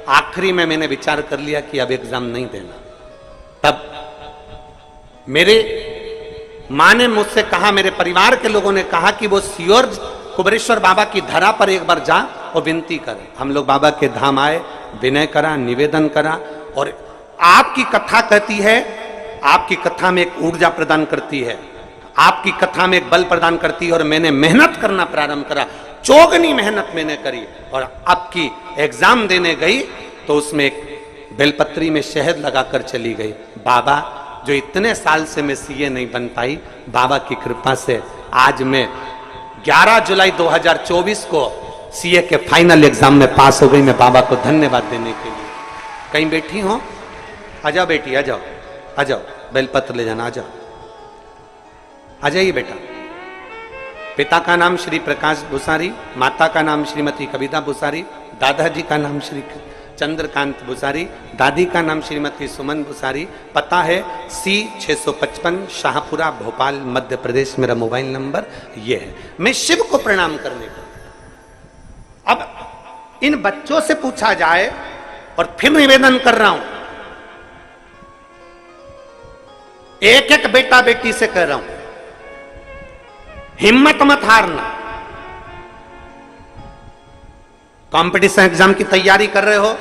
आखिरी में मैंने विचार कर लिया कि अब एग्जाम नहीं देना। तब मेरे माँ ने मुझसे कहा, मेरे परिवार के लोगों ने कहा कि वो सियोर कुबेरेश्वर बाबा की धरा पर एक बार जा और विनती कर। हम लोग बाबा के धाम आए, विनय करा, निवेदन करा, और आपकी कथा कहती है, आपकी कथा में एक ऊर्जा प्रदान करती है, आपकी कथा में एक बल प्रदान करती है। और मैंने मेहनत करना प्रारंभ करा, चौगनी मेहनत मैंने करी, और अब की एग्जाम देने गई तो उसमें एक बेलपत्री में शहद लगाकर चली गई। बाबा, जो इतने साल से मैं सीए नहीं बन पाई, बाबा की कृपा से आज मैं 11 जुलाई 2024 को सीए के फाइनल एग्जाम में पास हो गई। मैं बाबा को धन्यवाद देने के लिए। कहीं बैठी हो? आ जाओ बेटी, आ जाओ, आ जाओ, बेलपत्र ले जाना, आ जाओ, आ जाइए बेटा। पिता का नाम श्री प्रकाश भुसारी, माता का नाम श्रीमती कविता भुसारी, दादाजी का नाम श्री चंद्रकांत भुसारी, दादी का नाम श्रीमती सुमन भुसारी। पता है C 655 शाहपुरा भोपाल मध्य प्रदेश। मेरा मोबाइल नंबर ये है। मैं शिव को प्रणाम करने को। अब इन बच्चों से पूछा जाए, और फिर निवेदन कर रहा हूं, एक एक बेटा बेटी से कह रहा हूं, हिम्मत मत हारना। कंपटीशन एग्जाम की तैयारी कर रहे हो,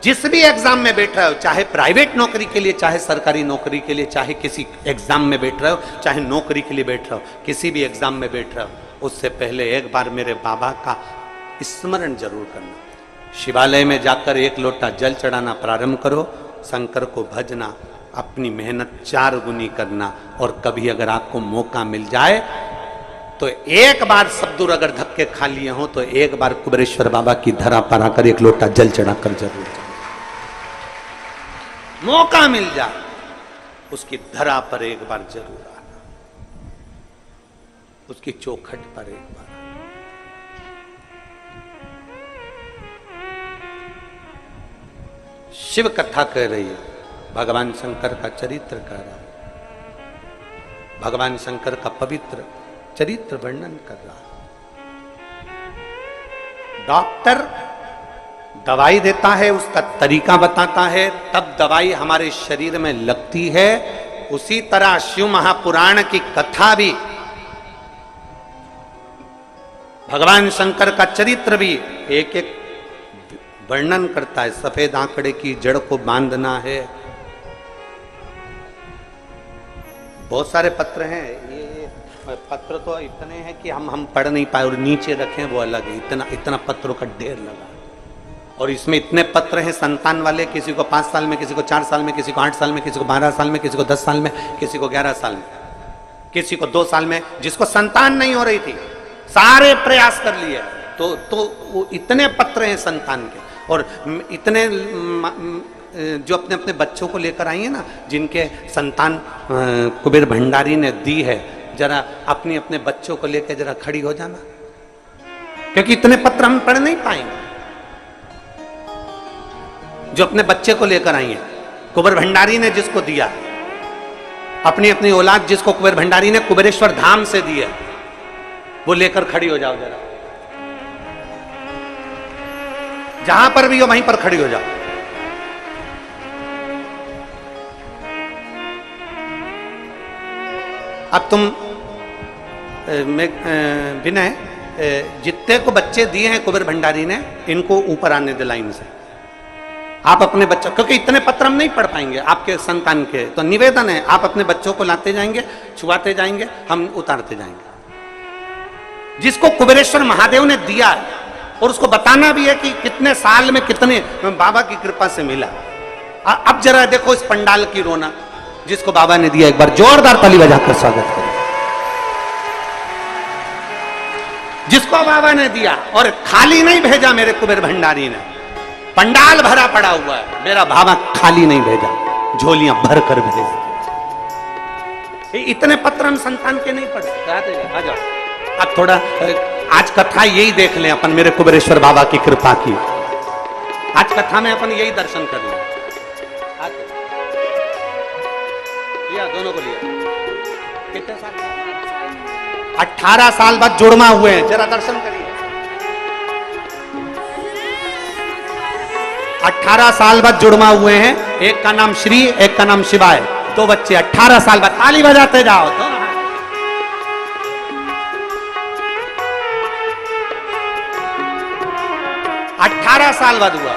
जिस भी एग्जाम में बैठ रहे हो, चाहे प्राइवेट नौकरी के लिए, चाहे सरकारी नौकरी के लिए, चाहे किसी एग्जाम में बैठ रहे हो, चाहे नौकरी के लिए बैठ रहे हो, किसी भी एग्जाम में बैठ रहे हो, उससे पहले एक बार मेरे बाबा का स्मरण जरूर करना। शिवालय में जाकर एक लोटा जल चढ़ाना प्रारंभ करो, शंकर को भजना, अपनी मेहनत 4 गुनी करना, और कभी अगर आपको मौका मिल जाए तो एक बार सब दूर अगर धक्के खा लिए हो तो एक बार कुबेरेश्वर बाबा की धरा पर आकर एक लोटा जल चढ़ाकर जरूर जाए। मौका मिल जाए उसकी धरा पर एक बार जरूर आना, उसकी चौखट पर एक बार। शिव कथा कह रही है, भगवान शंकर का चरित्र कह रहा है, भगवान शंकर का पवित्र चरित्र वर्णन कर रहा है। डॉक्टर दवाई देता है, उसका तरीका बताता है, तब दवाई हमारे शरीर में लगती है। उसी तरह शिव महापुराण की कथा भी, भगवान शंकर का चरित्र भी एक एक वर्णन करता है। सफेद आंकड़े की जड़ को बांधना है। बहुत सारे पत्र हैं, ये पत्र तो इतने हैं कि हम पढ़ नहीं पाए, और नीचे रखें वो अलग है। इतना पत्रों का ढेर लगा, और इसमें इतने पत्र हैं संतान वाले, किसी को 5 साल में, किसी को 4 साल में, किसी को 8 साल में, किसी को 12 साल में, किसी को 10 साल में, किसी को 11 साल में, किसी को 2 साल में, जिसको संतान नहीं हो रही थी, सारे प्रयास कर लिए। तो वो इतने पत्र हैं संतान के, और इतने जो अपने अपने बच्चों को लेकर आई है ना, जिनके संतान कुबेर भंडारी ने दी है, जरा अपने अपने बच्चों को लेकर जरा खड़ी हो जाना, क्योंकि इतने पत्र हम पढ़ नहीं पाएंगे। जो अपने बच्चे को लेकर आई है, कुबेर भंडारी ने जिसको दिया, अपनी अपनी औलाद जिसको कुबेर भंडारी ने कुबेरेश्वर धाम से दी है, वो लेकर खड़ी हो जाओ जरा। जहां पर भी हो वहीं पर खड़ी हो जाओ। अब तुम विनय, जितने को बच्चे दिए हैं कुबेर भंडारी ने, इनको ऊपर आने दे लाइन से। आप अपने बच्चों, क्योंकि इतने पत्र हम नहीं पढ़ पाएंगे आपके संतान के, तो निवेदन है आप अपने बच्चों को लाते जाएंगे, छुआते जाएंगे, हम उतारते जाएंगे। जिसको कुबेरेश्वर महादेव ने दिया है, और उसको बताना भी है कि कितने साल में कितने बाबा की कृपा से मिला। अब जरा देखो इस पंडाल की रोना, जिसको बाबा ने दिया, एक बार जोरदार ताली बजाकर स्वागत करें। जिसको बाबा ने दिया, और खाली नहीं भेजा मेरे कुबेर भंडारी ने, पंडाल भरा पड़ा हुआ है, मेरा बाबा खाली नहीं भेजा, झोलियां भर कर भेज। इतने पत्र हम संतान के नहीं पढ़ते। आ जाओ, अब थोड़ा आज कथा यही देख लें अपन, मेरे कुबेरेश्वर बाबा की कृपा की। आज कथा में अपन यही दर्शन कर लें। लिया दोनों को लिया। कितने साल? 18 साल बाद जुड़मा हुए हैं, जरा दर्शन करिए। 18 साल बाद जुड़मा हुए हैं, एक का नाम श्री, एक का नाम शिवाय, 2 बच्चे। 18 साल बाद ताली बजाते जाओ तो। 18 साल बाद हुआ।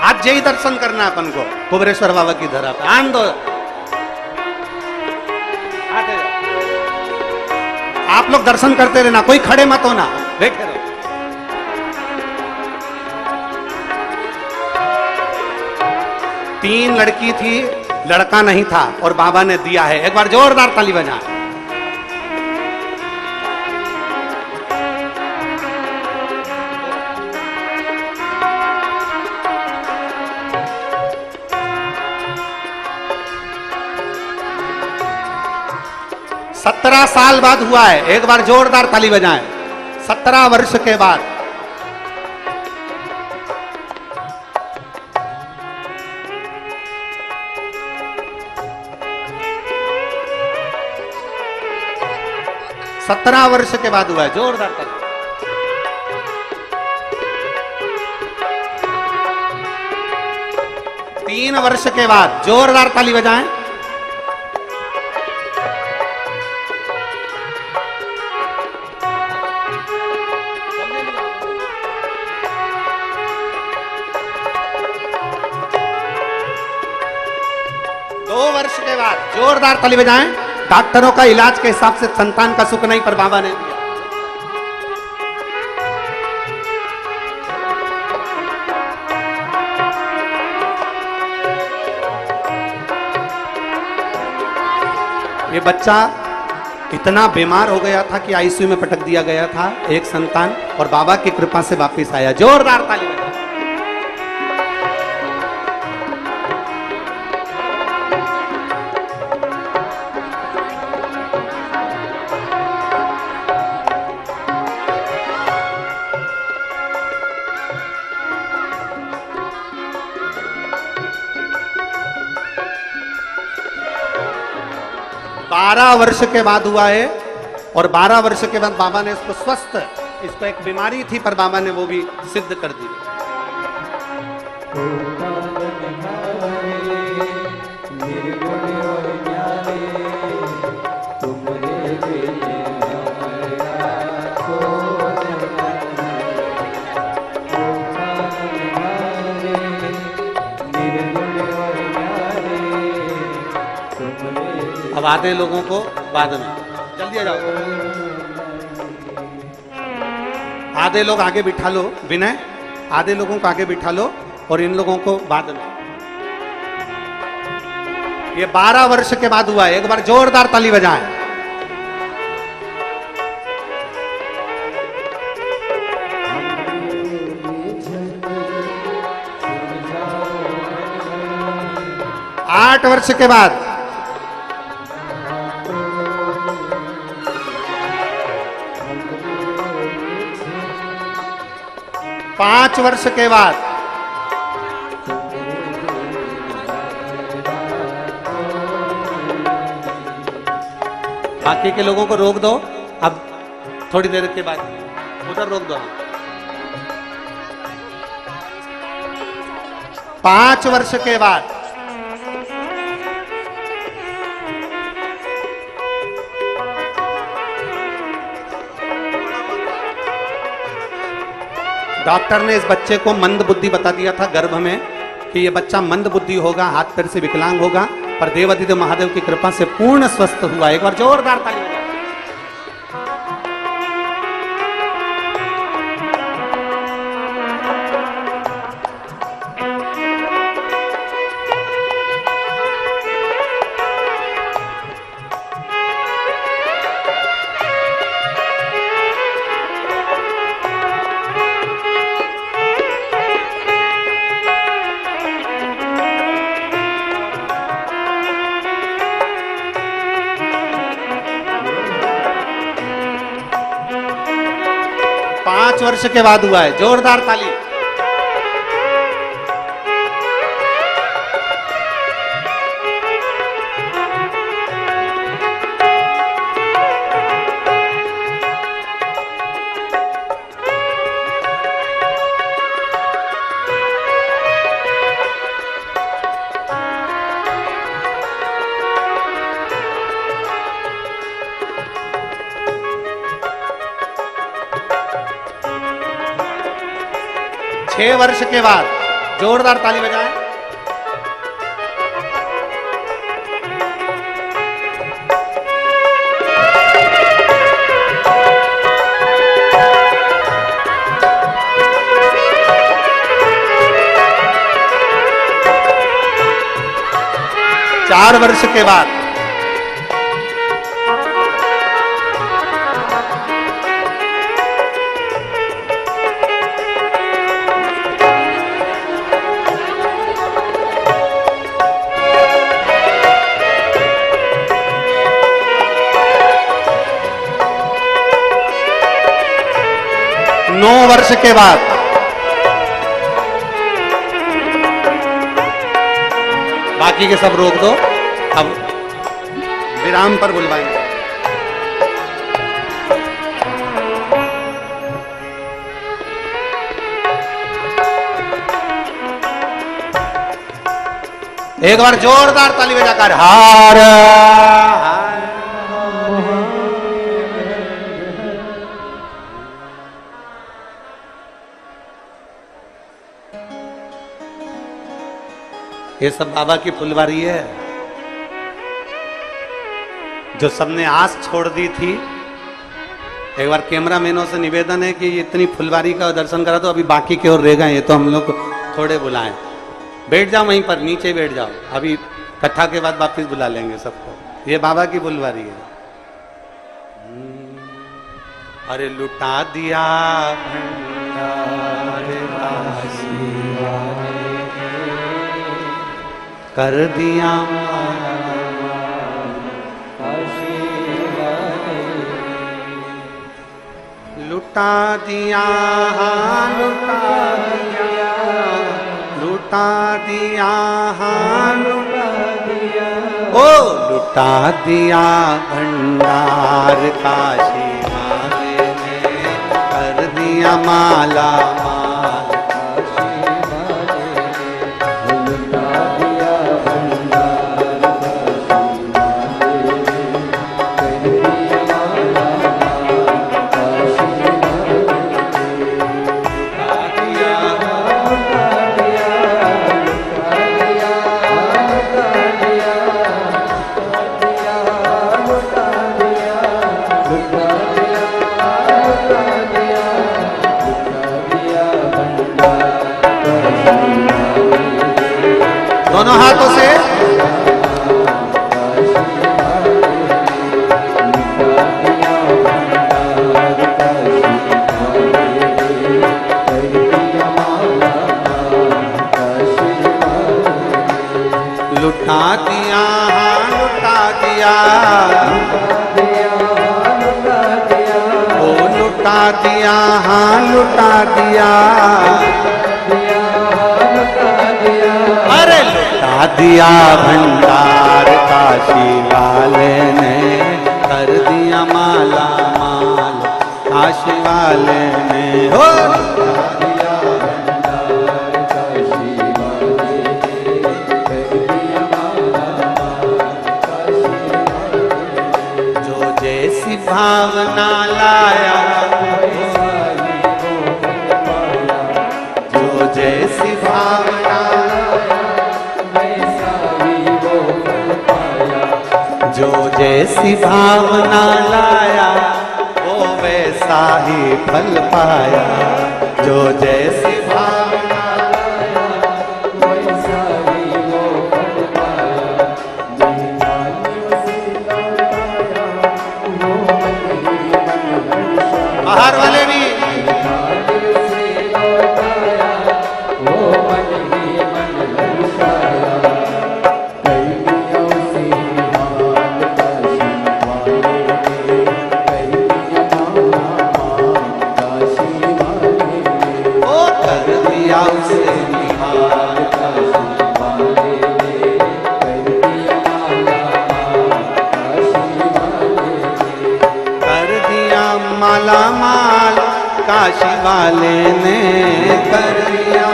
आज यही दर्शन करना अपन को, कुबेरेश्वर बाबा की धरा पे। आन दो, आते आप लोग दर्शन करते रहना, कोई खड़े मत होना, बैठे रहो। तीन लड़की थी, लड़का नहीं था और बाबा ने दिया है। एक बार जोरदार ताली बजाएं। सत्रह साल बाद हुआ है, एक बार जोरदार ताली बजाएं। 17 वर्ष के बाद। सत्रह वर्ष के बाद हुआ है, जोरदार ताली। तीन वर्ष के बाद जोरदार ताली बजाएं। जोरदार ताली बजाएं। डॉक्टरों का इलाज के हिसाब से संतान का सुख नहीं, पर बाबा ने दिया। ये बच्चा इतना बीमार हो गया था कि आईसीयू में पटक दिया गया था, एक संतान, और बाबा की कृपा से वापस आया। जोरदार ताली बजाएं। 12 वर्ष के बाद हुआ है, और 12 वर्ष के बाद बाबा ने इसको स्वस्थ, इसको एक बीमारी थी पर बाबा ने वो भी सिद्ध कर दी। अब आधे लोगों को बाद में, जल्दी आ जाओ, आधे लोग आगे बिठा लो, विनय आधे लोगों को आगे बिठा लो और इन लोगों को बाद में। ये 12 वर्ष के बाद हुआ है, एक बार जोरदार ताली बजाएं। आठ वर्ष के बाद, 5 वर्ष के बाद, बाकी के लोगों को रोक दो, अब थोड़ी देर के बाद उधर रोक दो। 5 वर्ष के बाद, डॉक्टर ने इस बच्चे को मंद बुद्धि बता दिया था गर्भ में कि ये बच्चा मंद बुद्धि होगा, हाथ पैर से विकलांग होगा, पर देवाधिदेव महादेव की कृपा से पूर्ण स्वस्थ हुआ। एक बार जोरदार ताली बजाएं। वर्ष के बाद हुआ है, जोरदार ताली। छह वर्ष के बाद, जोरदार ताली बजाएं। 4 वर्ष के बाद वर्ष के बाद बाकी के सब रोक दो, अब विराम पर बुलवाएंगे। एक बार जोरदार ताली बजाकर हार ये सब बाबा की फुलवारी है जो सबने आस छोड़ दी थी। एक बार कैमरामैनों से निवेदन है कि इतनी फुलवारी का दर्शन करा तो अभी बाकी की ओर रह गए, ये तो हम लोग थोड़े बुलाएं। बैठ जाओ वहीं पर, नीचे बैठ जाओ, अभी कथा के बाद वापस बुला लेंगे सबको। ये बाबा की फुलवारी है। अरे लुटा दिया कर दिया लुटा दिया, लुटा दिया, लुटा दिया, लुटा दिया, ओ लुटा दिया भंडार काशी वाले ने, कर दिया माला माल काशी वाले ने, लुटा दिया भंडार काशी वाले ने, कर दिया माला माल काशी वाले ने, लुटा दिया, लुटा दिया, लुटा दिया, लुटा दिया, लुटा दिया, लुटा दिया, लुटा दिया भंडार काशी वाले, दोनों हाथों से लुटा दिया, लुटा दिया, ओ लुटा दिया, हाँ लुटा दिया, अरे लुटा दिया भंडार काशी वाले ने, कर दिया माला माल काशी वाले ने, हो लुटा दिया भंडार काशी वाले ने, कर दिया माला माल काशी वाले ने, जो जैसी भावना लाया जो जैसी भावना जो जैसी भावना लाया वो वैसा ही फल पाया, जो जैसी भावना लाया वैसा ही वो फल पाया, बाहर वाले भी माला माल काशी वाले ने, कर दिया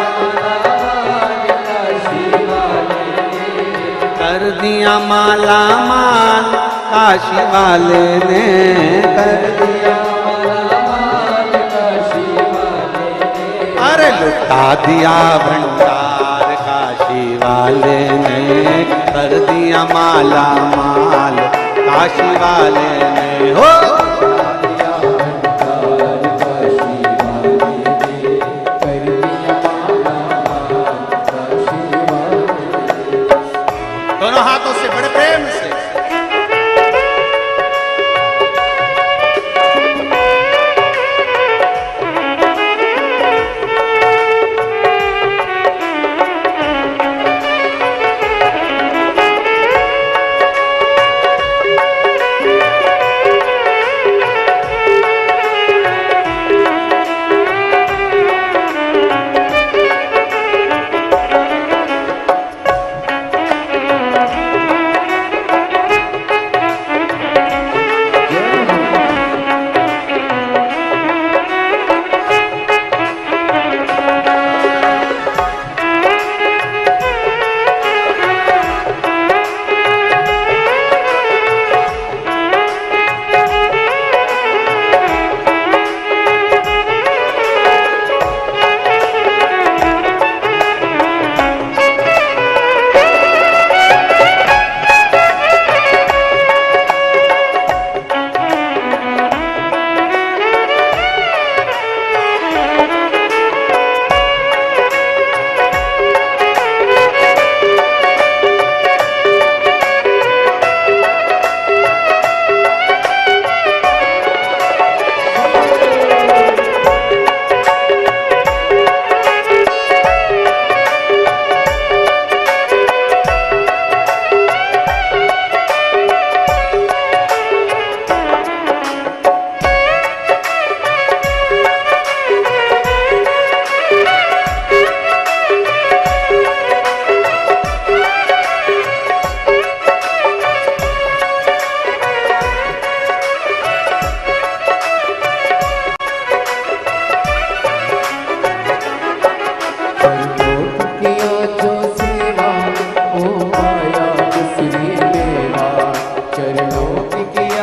कर दिया माला माल काशी वाले ने, कर दिया अरे लुटा दिया भंडार काशी वाले ने, कर दिया माला माल काशी वाले ने, हो दोनों हाथों से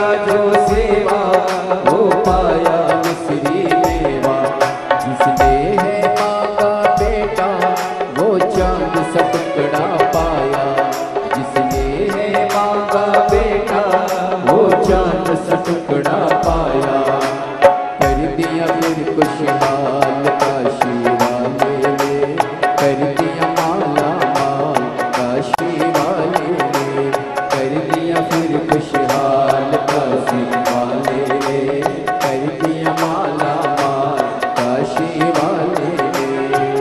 किया जो सेवा वो पाया मिश्री मेवा। जिसने है मांगा बेटा वो चांद सा टुकड़ा पाया। जिसने है मांगा बेटा वो चांद सा टुकड़ा पाया। कर दिया फिर खुशहाल काशी वाले ने, कर दिया माला माल काशी वाले ने, कर दिया फिर खुशहाल काशी वाले ने, कर दिया माला माल काशी वाले ने।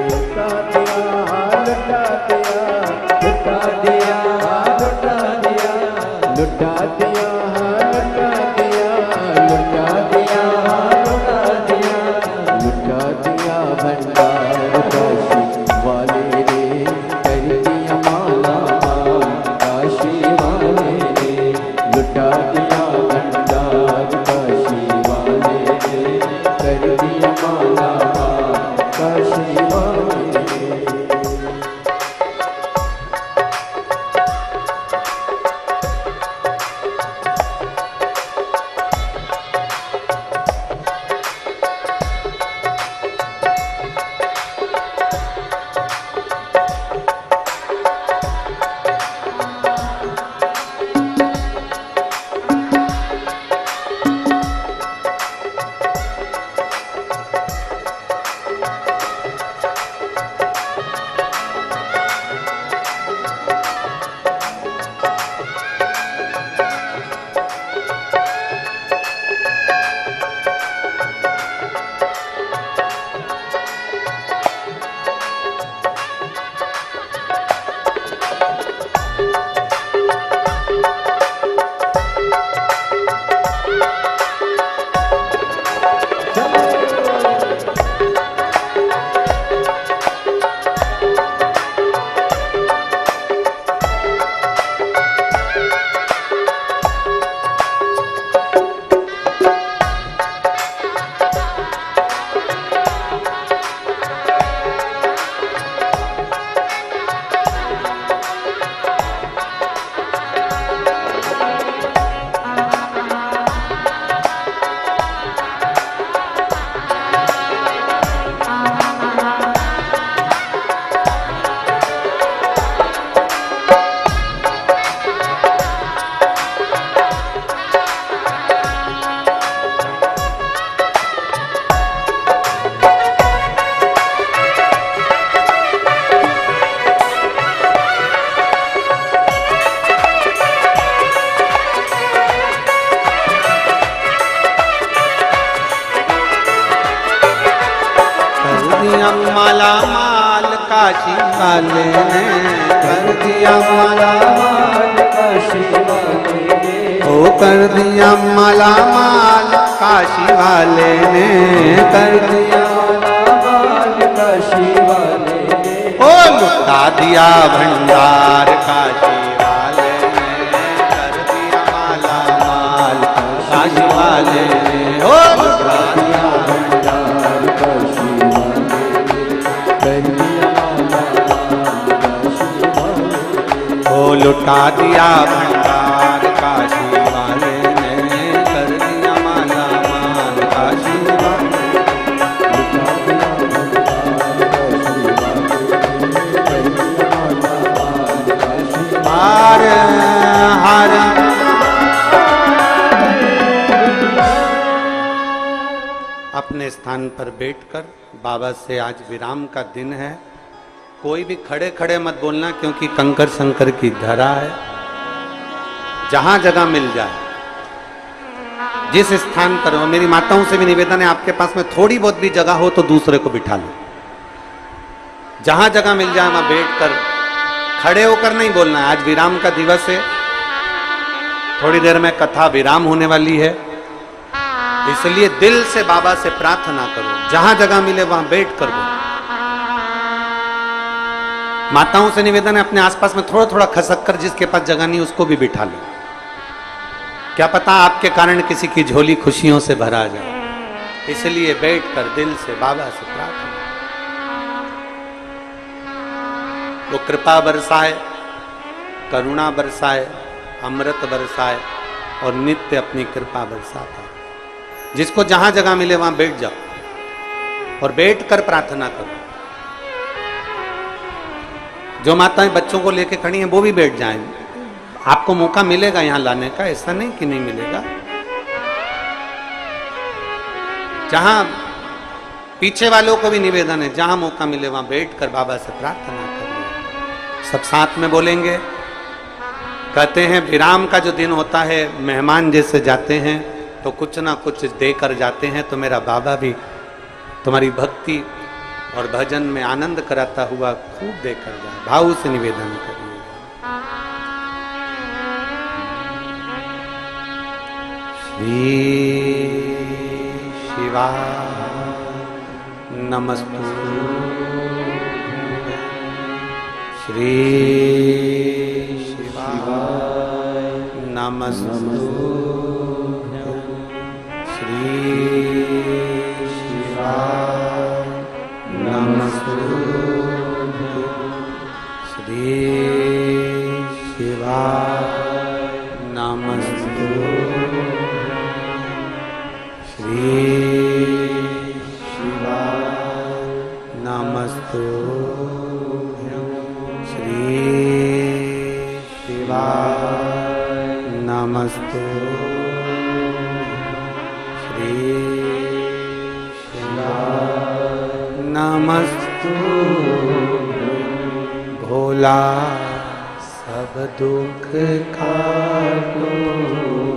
लुटा दिया लुटा दिया लुटा दिया लुटा दिया लुटा दिया लुटा दिया लुटा दिया लुटा दिया भंडार काशी वाले ने, कर दिया माला माल काशी वाले ने। लुटा दिया भंडार काशी वाले ने, कर दिया माला माल काशी वाले ने। माला माल काशी वाले ने, कर दिया माला माल काशी वाले ने, ओ कर दिया माला माल काशी वाले ने, कर दिया माला माल काशी वाले ने। ओ लुटा दिया भंडार काशी वाले ने, कर दिया माला माल काशी वाले ने, ओ लुटा दिया भंडार काशी वाले ने, कर दिया माला माल काशी वाले ने। ओ लुटा दिया भंडार काशी वाले ने, कर दिया माला माल काशी वाले ने। हर हर अपने स्थान पर बैठकर बाबा से आज विराम का दिन है। कोई भी खड़े खड़े मत बोलना, क्योंकि कंकर शंकर की धरा है। जहां जगह मिल जाए, जिस स्थान पर हो, मेरी माताओं से भी निवेदन है, आपके पास में थोड़ी बहुत भी जगह हो तो दूसरे को बिठा लो। जहां जगह मिल जाए वहां बैठकर, खड़े होकर नहीं बोलना है। आज विराम का दिवस है, थोड़ी देर में कथा विराम होने वाली है, इसलिए दिल से बाबा से प्रार्थना करो। जहां जगह मिले वहां बैठ कर बोलो। माताओं से निवेदन है, अपने आसपास में थोड़ा थोड़ा खसक कर, जिसके पास जगह नहीं उसको भी बिठा लो। क्या पता आपके कारण किसी की झोली खुशियों से भरा जाए, इसलिए बैठकर दिल से बाबा से प्रार्थना। वो कृपा बरसाए, करुणा बरसाए, अमृत बरसाए, और नित्य अपनी कृपा बरसाता है। जिसको जहां जगह मिले वहां बैठ जाओ और बैठ कर प्रार्थना करो। जो माताएं बच्चों को लेके खड़ी हैं वो भी बैठ जाएं। आपको मौका मिलेगा यहां लाने का, ऐसा नहीं कि नहीं मिलेगा। जहां पीछे वालों को भी निवेदन है, जहां मौका मिले वहां बैठकर बाबा से प्रार्थना करिए। सब साथ में बोलेंगे। कहते हैं विराम का जो दिन होता है, मेहमान जैसे जाते हैं तो कुछ ना कुछ देकर जाते हैं, तो मेरा बाबा भी तुम्हारी भक्ति और भजन में आनंद कराता हुआ खूब देकर जाए। भाव से निवेदन करिए। श्री शिवा नमस्तु, श्री शिवा नमस्तु, श्री शिवा नमस्तु, श्री शिवा नमस्तु, श्री शिवा नमस्तु, श्री शिवा नमस्तु, श्री शिवा नमस्तु। भोला सब दुख काटो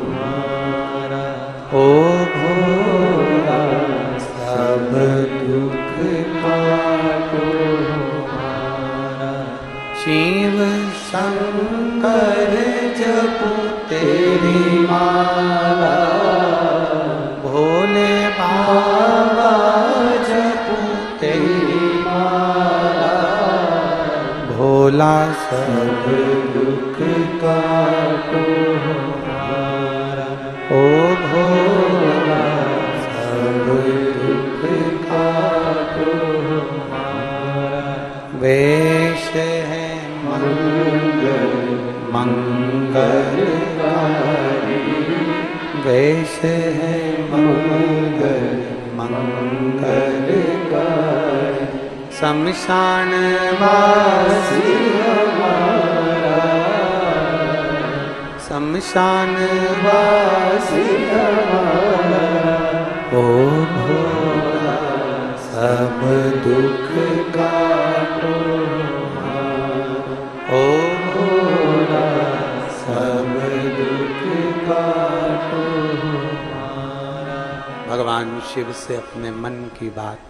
हमारा, ओ भोला सब दुख काटो हमारा। शिव शंकर जपो तेरी माला, भोले बाबा जपो तेरी माला। भोला सब दुख काटो हमारा, ओ भोला सब दुख काटो हमारा। वेश है मंगल मंगलकारी, वेश है मंगल मंगलकारी। शमशान वासी हमारा, शमशान वासी हमारा। ओ भोला सब दुख काटो हमारा, ओ भोला सब दुख काटो हमारा। भगवान शिव से अपने मन की बात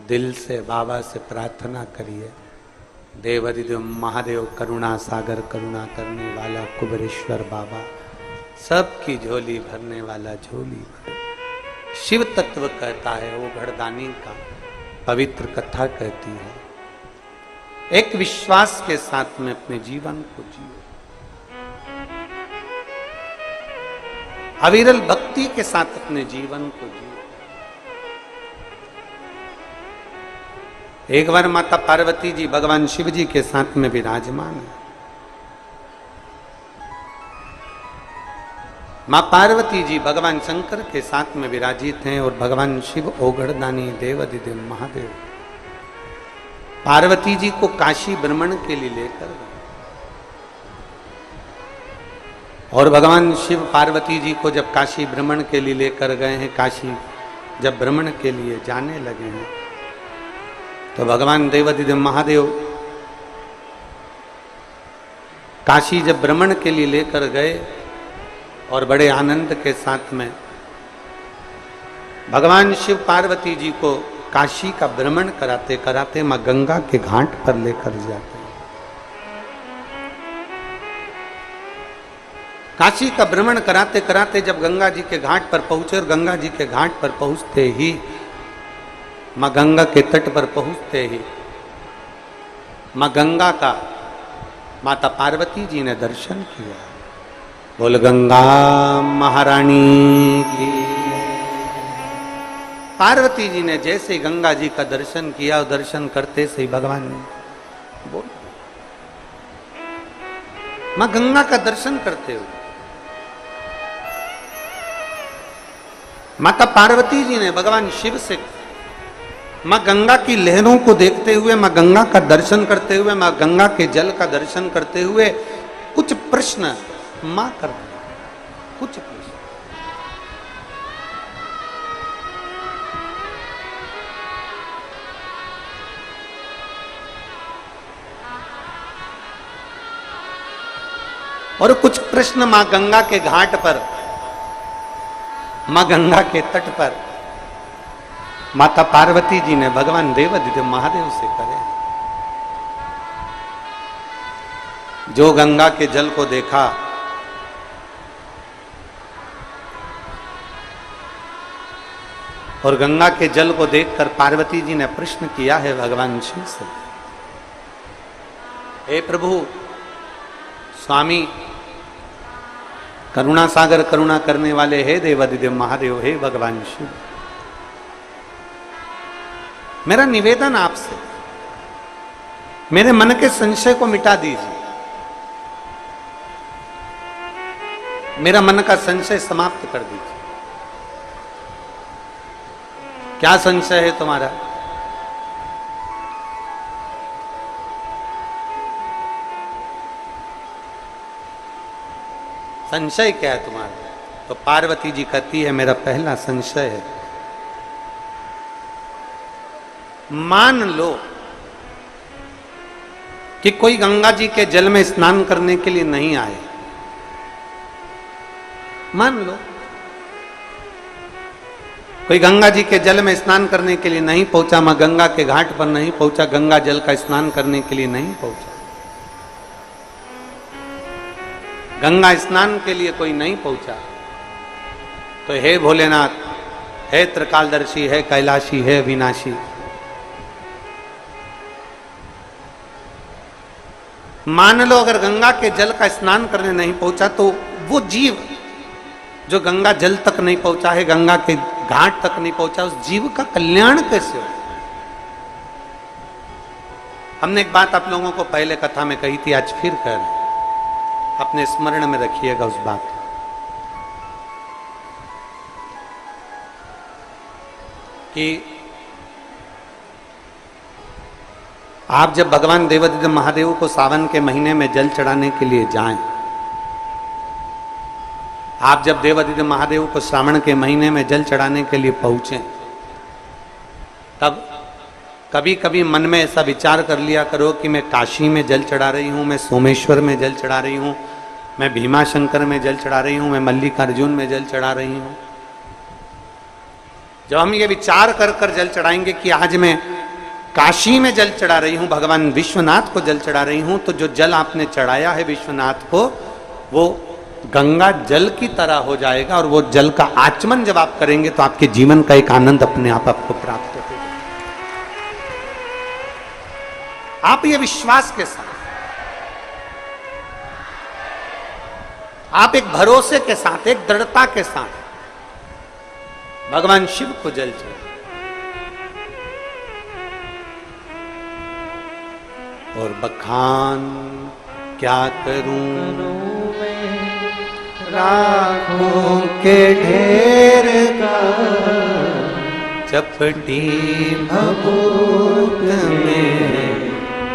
दिल से बाबा से प्रार्थना करिए। देवाधिदेव महादेव करुणा सागर, करुणा करने वाला कुबेरेश्वर बाबा, सबकी झोली भरने वाला झोली भर। शिव तत्व कहता है, वो घड़दानी का पवित्र कथा कहती है। एक विश्वास के साथ में अपने जीवन को जियो, अविरल भक्ति के साथ अपने जीवन को जियो। एक बार माता पार्वती जी भगवान शिव जी के साथ में विराजमान है। मां पार्वती जी भगवान शंकर के साथ में विराजित हैं और भगवान शिव ओगढ़दानी देवाधिदेव महादेव पार्वती जी को काशी भ्रमण के लिए लेकर गए। और भगवान शिव पार्वती जी को जब काशी भ्रमण के लिए लेकर गए हैं, काशी जब भ्रमण के लिए जाने लगे हैं, तो भगवान देवाधिदेव महादेव काशी जब भ्रमण के लिए लेकर गए और बड़े आनंद के साथ में भगवान शिव पार्वती जी को काशी का भ्रमण कराते कराते मां गंगा के घाट पर लेकर जाते हैं। काशी का भ्रमण कराते कराते जब गंगा जी के घाट पर पहुंचे और गंगा जी के घाट पर पहुंचते ही, मां गंगा के तट पर पहुंचते ही मां गंगा का माता पार्वती जी ने दर्शन किया। बोल गंगा महारानी की। पार्वती जी ने जैसे गंगा जी का दर्शन किया और दर्शन करते से ही भगवान ने बोल, मां गंगा का दर्शन करते हुए माता पार्वती जी ने भगवान शिव से मां गंगा की लहरों को देखते हुए, मां गंगा का दर्शन करते हुए, मां गंगा के जल का दर्शन करते हुए कुछ प्रश्न मां कर कुछ प्रश्न। और कुछ प्रश्न मां गंगा के घाट पर, मां गंगा के तट पर माता पार्वती जी ने भगवान देवादिदेव महादेव से करे। जो गंगा के जल को देखा, और गंगा के जल को देखकर पार्वती जी ने प्रश्न किया है भगवान शिव से, हे प्रभु स्वामी करुणा सागर करुणा करने वाले, हे देवादिदेव महादेव, हे भगवान शिव, मेरा निवेदन आपसे, मेरे मन के संशय को मिटा दीजिए, मेरा मन का संशय समाप्त कर दीजिए। क्या संशय है तुम्हारा? संशय क्या है तुम्हारा? तो पार्वती जी कहती है, मेरा पहला संशय है, मान लो कि कोई गंगा जी के जल में स्नान करने के लिए नहीं आए, मान लो कोई गंगा जी के जल में स्नान करने के लिए नहीं पहुंचा, मां गंगा के घाट पर नहीं पहुंचा, गंगा जल का स्नान करने के लिए नहीं पहुंचा, गंगा स्नान के लिए कोई नहीं पहुंचा, तो हे भोलेनाथ, हे त्रिकालदर्शी, है कैलाशी, है विनाशी, मान लो अगर गंगा के जल का स्नान करने नहीं पहुंचा तो वो जीव जो गंगा जल तक नहीं पहुंचा है, गंगा के घाट तक नहीं पहुंचा, उस जीव का कल्याण कैसे हो? हमने एक बात आप लोगों को पहले कथा में कही थी, आज फिर कह रहे हैं, अपने स्मरण में रखिएगा उस बात को। कि आप जब भगवान देवादिदेव महादेव को सावन के महीने में जल चढ़ाने के लिए जाएं, आप जब देवादिदेव महादेव को श्रावण के महीने में जल चढ़ाने के लिए पहुंचे, तब कभी कभी मन में ऐसा विचार कर लिया करो कि मैं काशी में जल चढ़ा रही हूं, मैं सोमेश्वर में जल चढ़ा रही हूं, मैं भीमाशंकर में जल चढ़ा रही हूं, मैं मल्लिकार्जुन में जल चढ़ा रही हूं। जब हम ये विचार कर कर जल चढ़ाएंगे कि आज मैं काशी में जल चढ़ा रही हूं, भगवान विश्वनाथ को जल चढ़ा रही हूं, तो जो जल आपने चढ़ाया है विश्वनाथ को, वो गंगा जल की तरह हो जाएगा, और वो जल का आचमन जब आप करेंगे तो आपके जीवन का एक आनंद अपने आप आपको प्राप्त होगा। आप ये विश्वास के साथ, आप एक भरोसे के साथ, एक दृढ़ता के साथ भगवान शिव को जल चढ़ाएं। और बखान क्या करूं राखों के ढेर का, चपटी भभूत में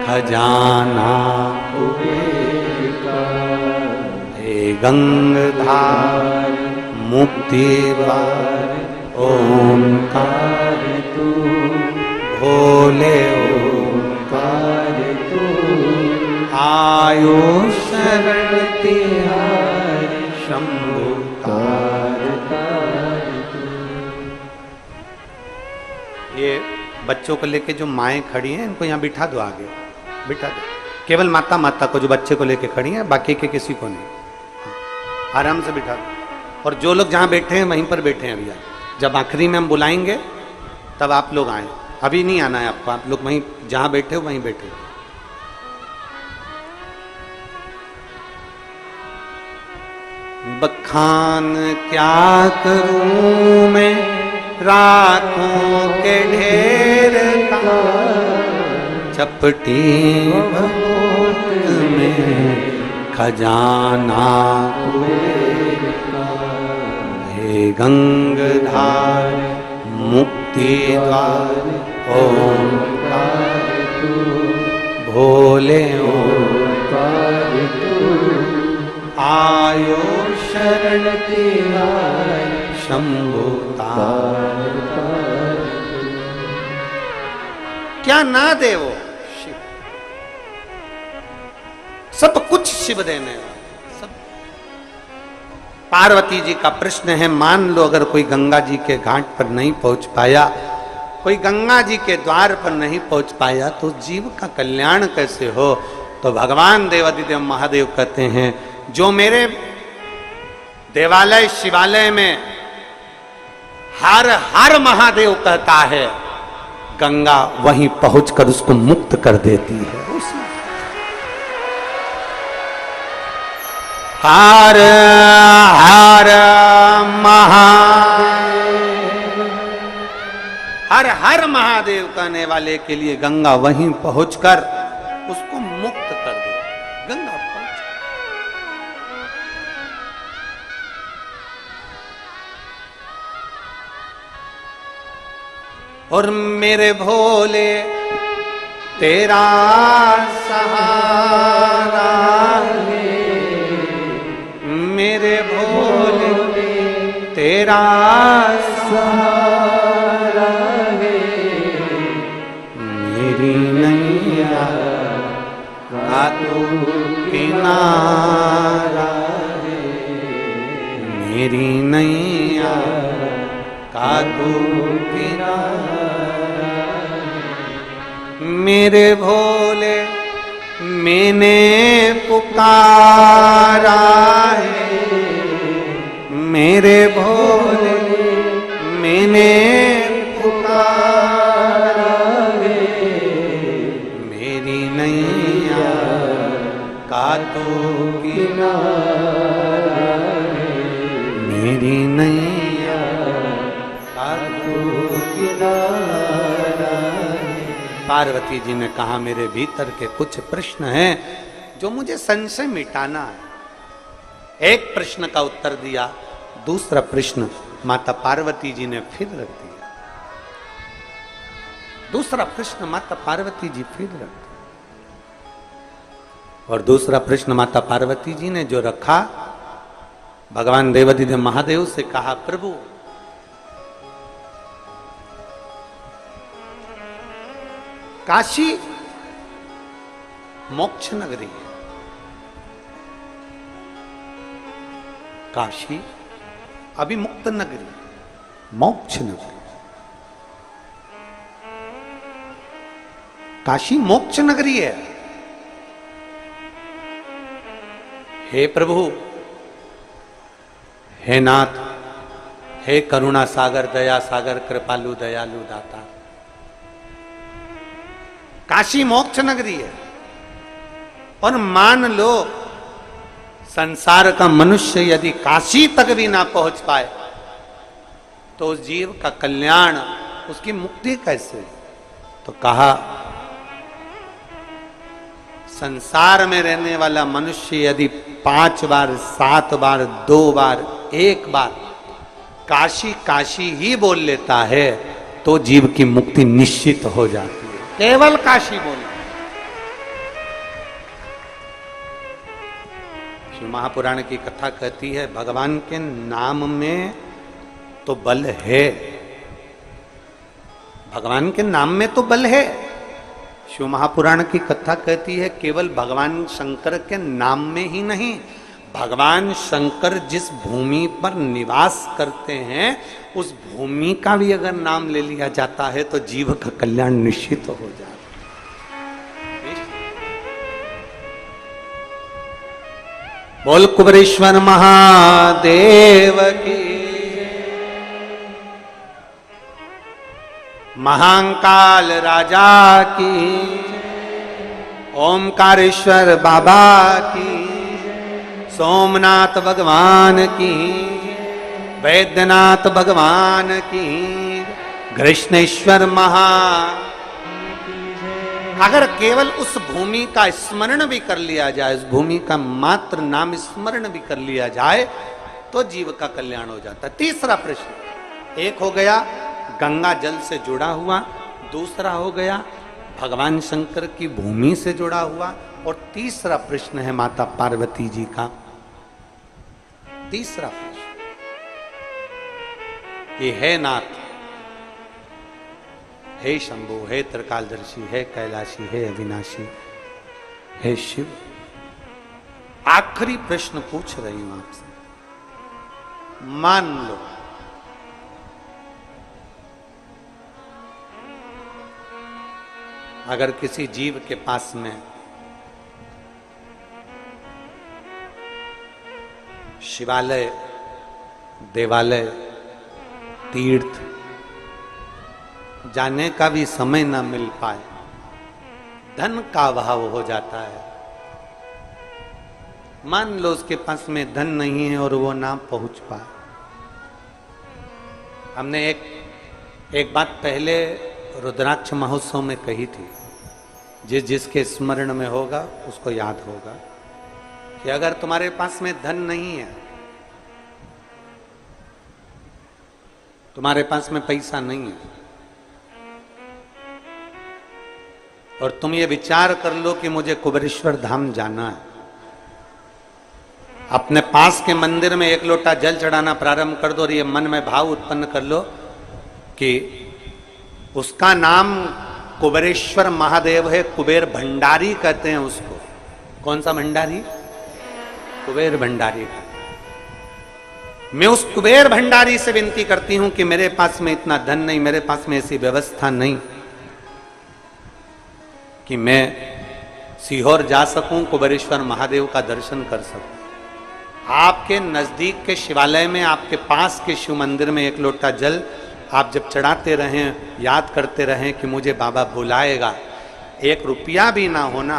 खजाना हे गंगाधार मुक्तिवार ओंकार तू, भोले ओंकार तू, आयो शरण तिहारी शंभु तार तार तू। ये बच्चों को लेके जो माएँ खड़ी हैं, इनको यहाँ बिठा दो, आगे बिठा दो, केवल माता माता को जो बच्चे को लेके खड़ी हैं, बाकी के किसी को नहीं, आराम से बिठा दो। और जो लोग जहाँ बैठे हैं वहीं पर बैठे हैं भैया, जब आखिरी में हम बुलाएंगे तब आप लोग आए, अभी नहीं आना है आपको, आप लोग वहीं जहाँ बैठे हो वहीं बैठे हो। बखान क्या करूं मैं राखों के ढेर का, चपटी भभूत में खजाना हे गंगाधार मुक्ति द्वार ओंकार तू भोले ओंकार तू आयो शरण तेरा शंभु तार। तार क्या ना दे वो शिव, सब कुछ शिव देने वाला। सब पार्वती जी का प्रश्न है, मान लो अगर कोई गंगा जी के घाट पर नहीं पहुंच पाया, कोई गंगा जी के द्वार पर नहीं पहुंच पाया, तो जीव का कल्याण कैसे हो? तो भगवान देवादिदेव महादेव कहते हैं, जो मेरे देवालय शिवालय में हर हर महादेव कहता है, गंगा वहीं पहुंचकर उसको मुक्त कर देती है। हर हर हर हर महादेव कहने वाले के लिए गंगा वहीं पहुंचकर उसको मुक्त कर दे। गंगा पहुंच, और मेरे भोले तेरा सहारा है, मेरे भोले तेरा सहारा है, मेरी नैया का तू किनारा है, मेरी नैया का तू किनारा। मेरे भोले मैंने पुकारा है, मेरे भोले मैंने पुकारा है, मेरी नैया का तो किनारा है, मेरी नैया का तो किनारा है। पार्वती जी ने कहा, मेरे भीतर के कुछ प्रश्न हैं जो मुझे संशय मिटाना है। एक प्रश्न का उत्तर दिया, दूसरा प्रश्न माता पार्वती जी ने फिर रख दिया, दूसरा प्रश्न माता पार्वती जी फिर रख दिया, और दूसरा प्रश्न माता पार्वती जी ने जो रखा, भगवान देवादिदेव महादेव से कहा, प्रभु काशी मोक्ष नगरी है, काशी अभिमुक्त नगरी, मोक्ष नगरी, काशी मोक्ष नगरी है। हे प्रभु, हे नाथ, हे करुणा सागर, दया सागर, कृपालु दयालु दाता, काशी मोक्ष नगरी है। और मान लो संसार का मनुष्य यदि काशी तक भी ना पहुंच पाए, तो उस जीव का कल्याण, उसकी मुक्ति कैसे? तो कहा, संसार में रहने वाला मनुष्य यदि 5 बार, 7 बार, 2 बार, 1 बार काशी काशी ही बोल लेता है, तो जीव की मुक्ति निश्चित हो जाती है। केवल काशी बोलना। शिव महापुराण की कथा कहती है, भगवान के नाम में तो बल है, भगवान के नाम में तो बल है। शिव महापुराण की कथा कहती है, केवल भगवान शंकर के नाम में ही नहीं, भगवान शंकर जिस भूमि पर निवास करते हैं, उस भूमि का भी अगर नाम ले लिया जाता है, तो जीव का कल्याण निश्चित हो जाता है। बोल कुबरेश्वर महादेव की, महाकाल राजा की, ओमकारेश्वर बाबा की, सोमनाथ भगवान की, वैद्यनाथ भगवान की, कृष्णेश्वर महा। अगर केवल उस भूमि का स्मरण भी कर लिया जाए, उस भूमि का मात्र नाम स्मरण भी कर लिया जाए, तो जीव का कल्याण हो जाता है। तीसरा प्रश्न, एक हो गया गंगा जल से जुड़ा हुआ, दूसरा हो गया भगवान शंकर की भूमि से जुड़ा हुआ, और तीसरा प्रश्न है माता पार्वती जी का। तीसरा प्रश्न ये है नाथ, हे शंभु, हे त्रिकालदर्शी, हे कैलाशी, हे अविनाशी, हे शिव। आखिरी प्रश्न पूछ रही हूं आपसे, मान लो अगर किसी जीव के पास में शिवालय, देवालय, तीर्थ जाने का भी समय ना मिल पाए, धन का अभाव हो जाता है, मान लो उसके पास में धन नहीं है और वो ना पहुंच पाए। हमने एक बात पहले रुद्राक्ष महोत्सव में कही थी, जिसके स्मरण में होगा उसको याद होगा कि अगर तुम्हारे पास में धन नहीं है, तुम्हारे पास में पैसा नहीं है, और तुम ये विचार कर लो कि मुझे कुबेरेश्वर धाम जाना है, अपने पास के मंदिर में एक लोटा जल चढ़ाना प्रारंभ कर दो और ये मन में भाव उत्पन्न कर लो कि उसका नाम कुबेरेश्वर महादेव है, कुबेर भंडारी कहते हैं उसको। कौन सा भंडारी? कुबेर भंडारी का। मैं उस कुबेर भंडारी से विनती करती हूं कि मेरे पास में इतना धन नहीं, मेरे पास में ऐसी व्यवस्था नहीं कि मैं सीहोर जा सकूं, कुबेरेश्वर महादेव का दर्शन कर सकूं। आपके नजदीक के शिवालय में, आपके पास के शिव मंदिर में एक लोटा जल आप जब चढ़ाते रहें, याद करते रहें कि मुझे बाबा बुलाएगा, 1 रुपया भी ना होना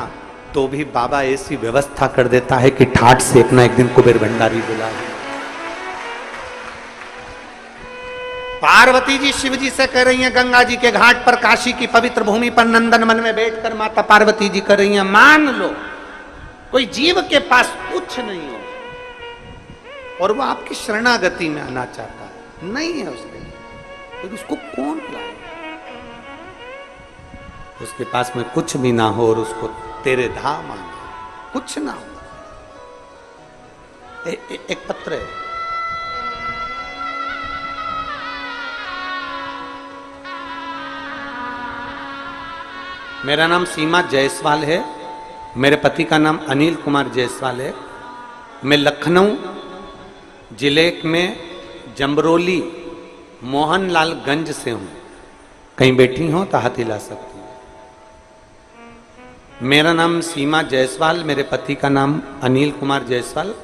तो भी बाबा ऐसी व्यवस्था कर देता है कि ठाट से एक ना एक दिन कुबेर भंडारी बुलाएगा। पार्वती जी शिव जी से कह रही हैं, गंगा जी के घाट पर, काशी की पवित्र भूमि पर, नंदन वन में बैठकर माता पार्वती जी कर रही हैं, मान लो कोई जीव के पास कुछ नहीं हो और वो आपकी शरणागति में आना चाहता है, नहीं है उसके, तो उसको कौन लाए? उसके पास में कुछ भी ना हो और उसको तेरे धाम आना, कुछ ना हो। एक पत्र है, मेरा नाम सीमा जायसवाल है, मेरे पति का नाम अनिल कुमार जायसवाल है। मैं लखनऊ जिले में जमरोली मोहनलालगंज से हूं। कहीं बैठी हो तो हाथ हिला सकती हूं। मेरा नाम सीमा जायसवाल, मेरे पति का नाम अनिल कुमार जायसवाल।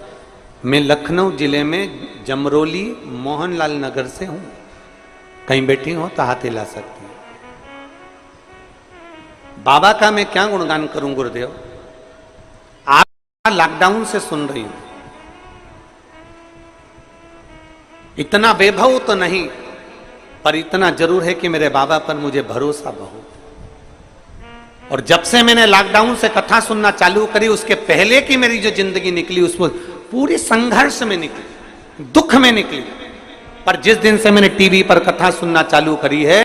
मैं लखनऊ जिले में जमरोली मोहनलाल नगर से हूं। कहीं बैठी हो तो हाथ हिला सकती हूं। बाबा का मैं क्या गुणगान करूं गुरुदेव? आप लॉकडाउन से सुन रही हूं, इतना वैभव तो नहीं, पर इतना जरूर है कि मेरे बाबा पर मुझे भरोसा बहुत। और जब से मैंने लॉकडाउन से कथा सुनना चालू करी, उसके पहले की मेरी जो जिंदगी निकली उसमें पूरी संघर्ष में निकली, दुख में निकली। पर जिस दिन से मैंने टीवी पर कथा सुनना चालू करी है,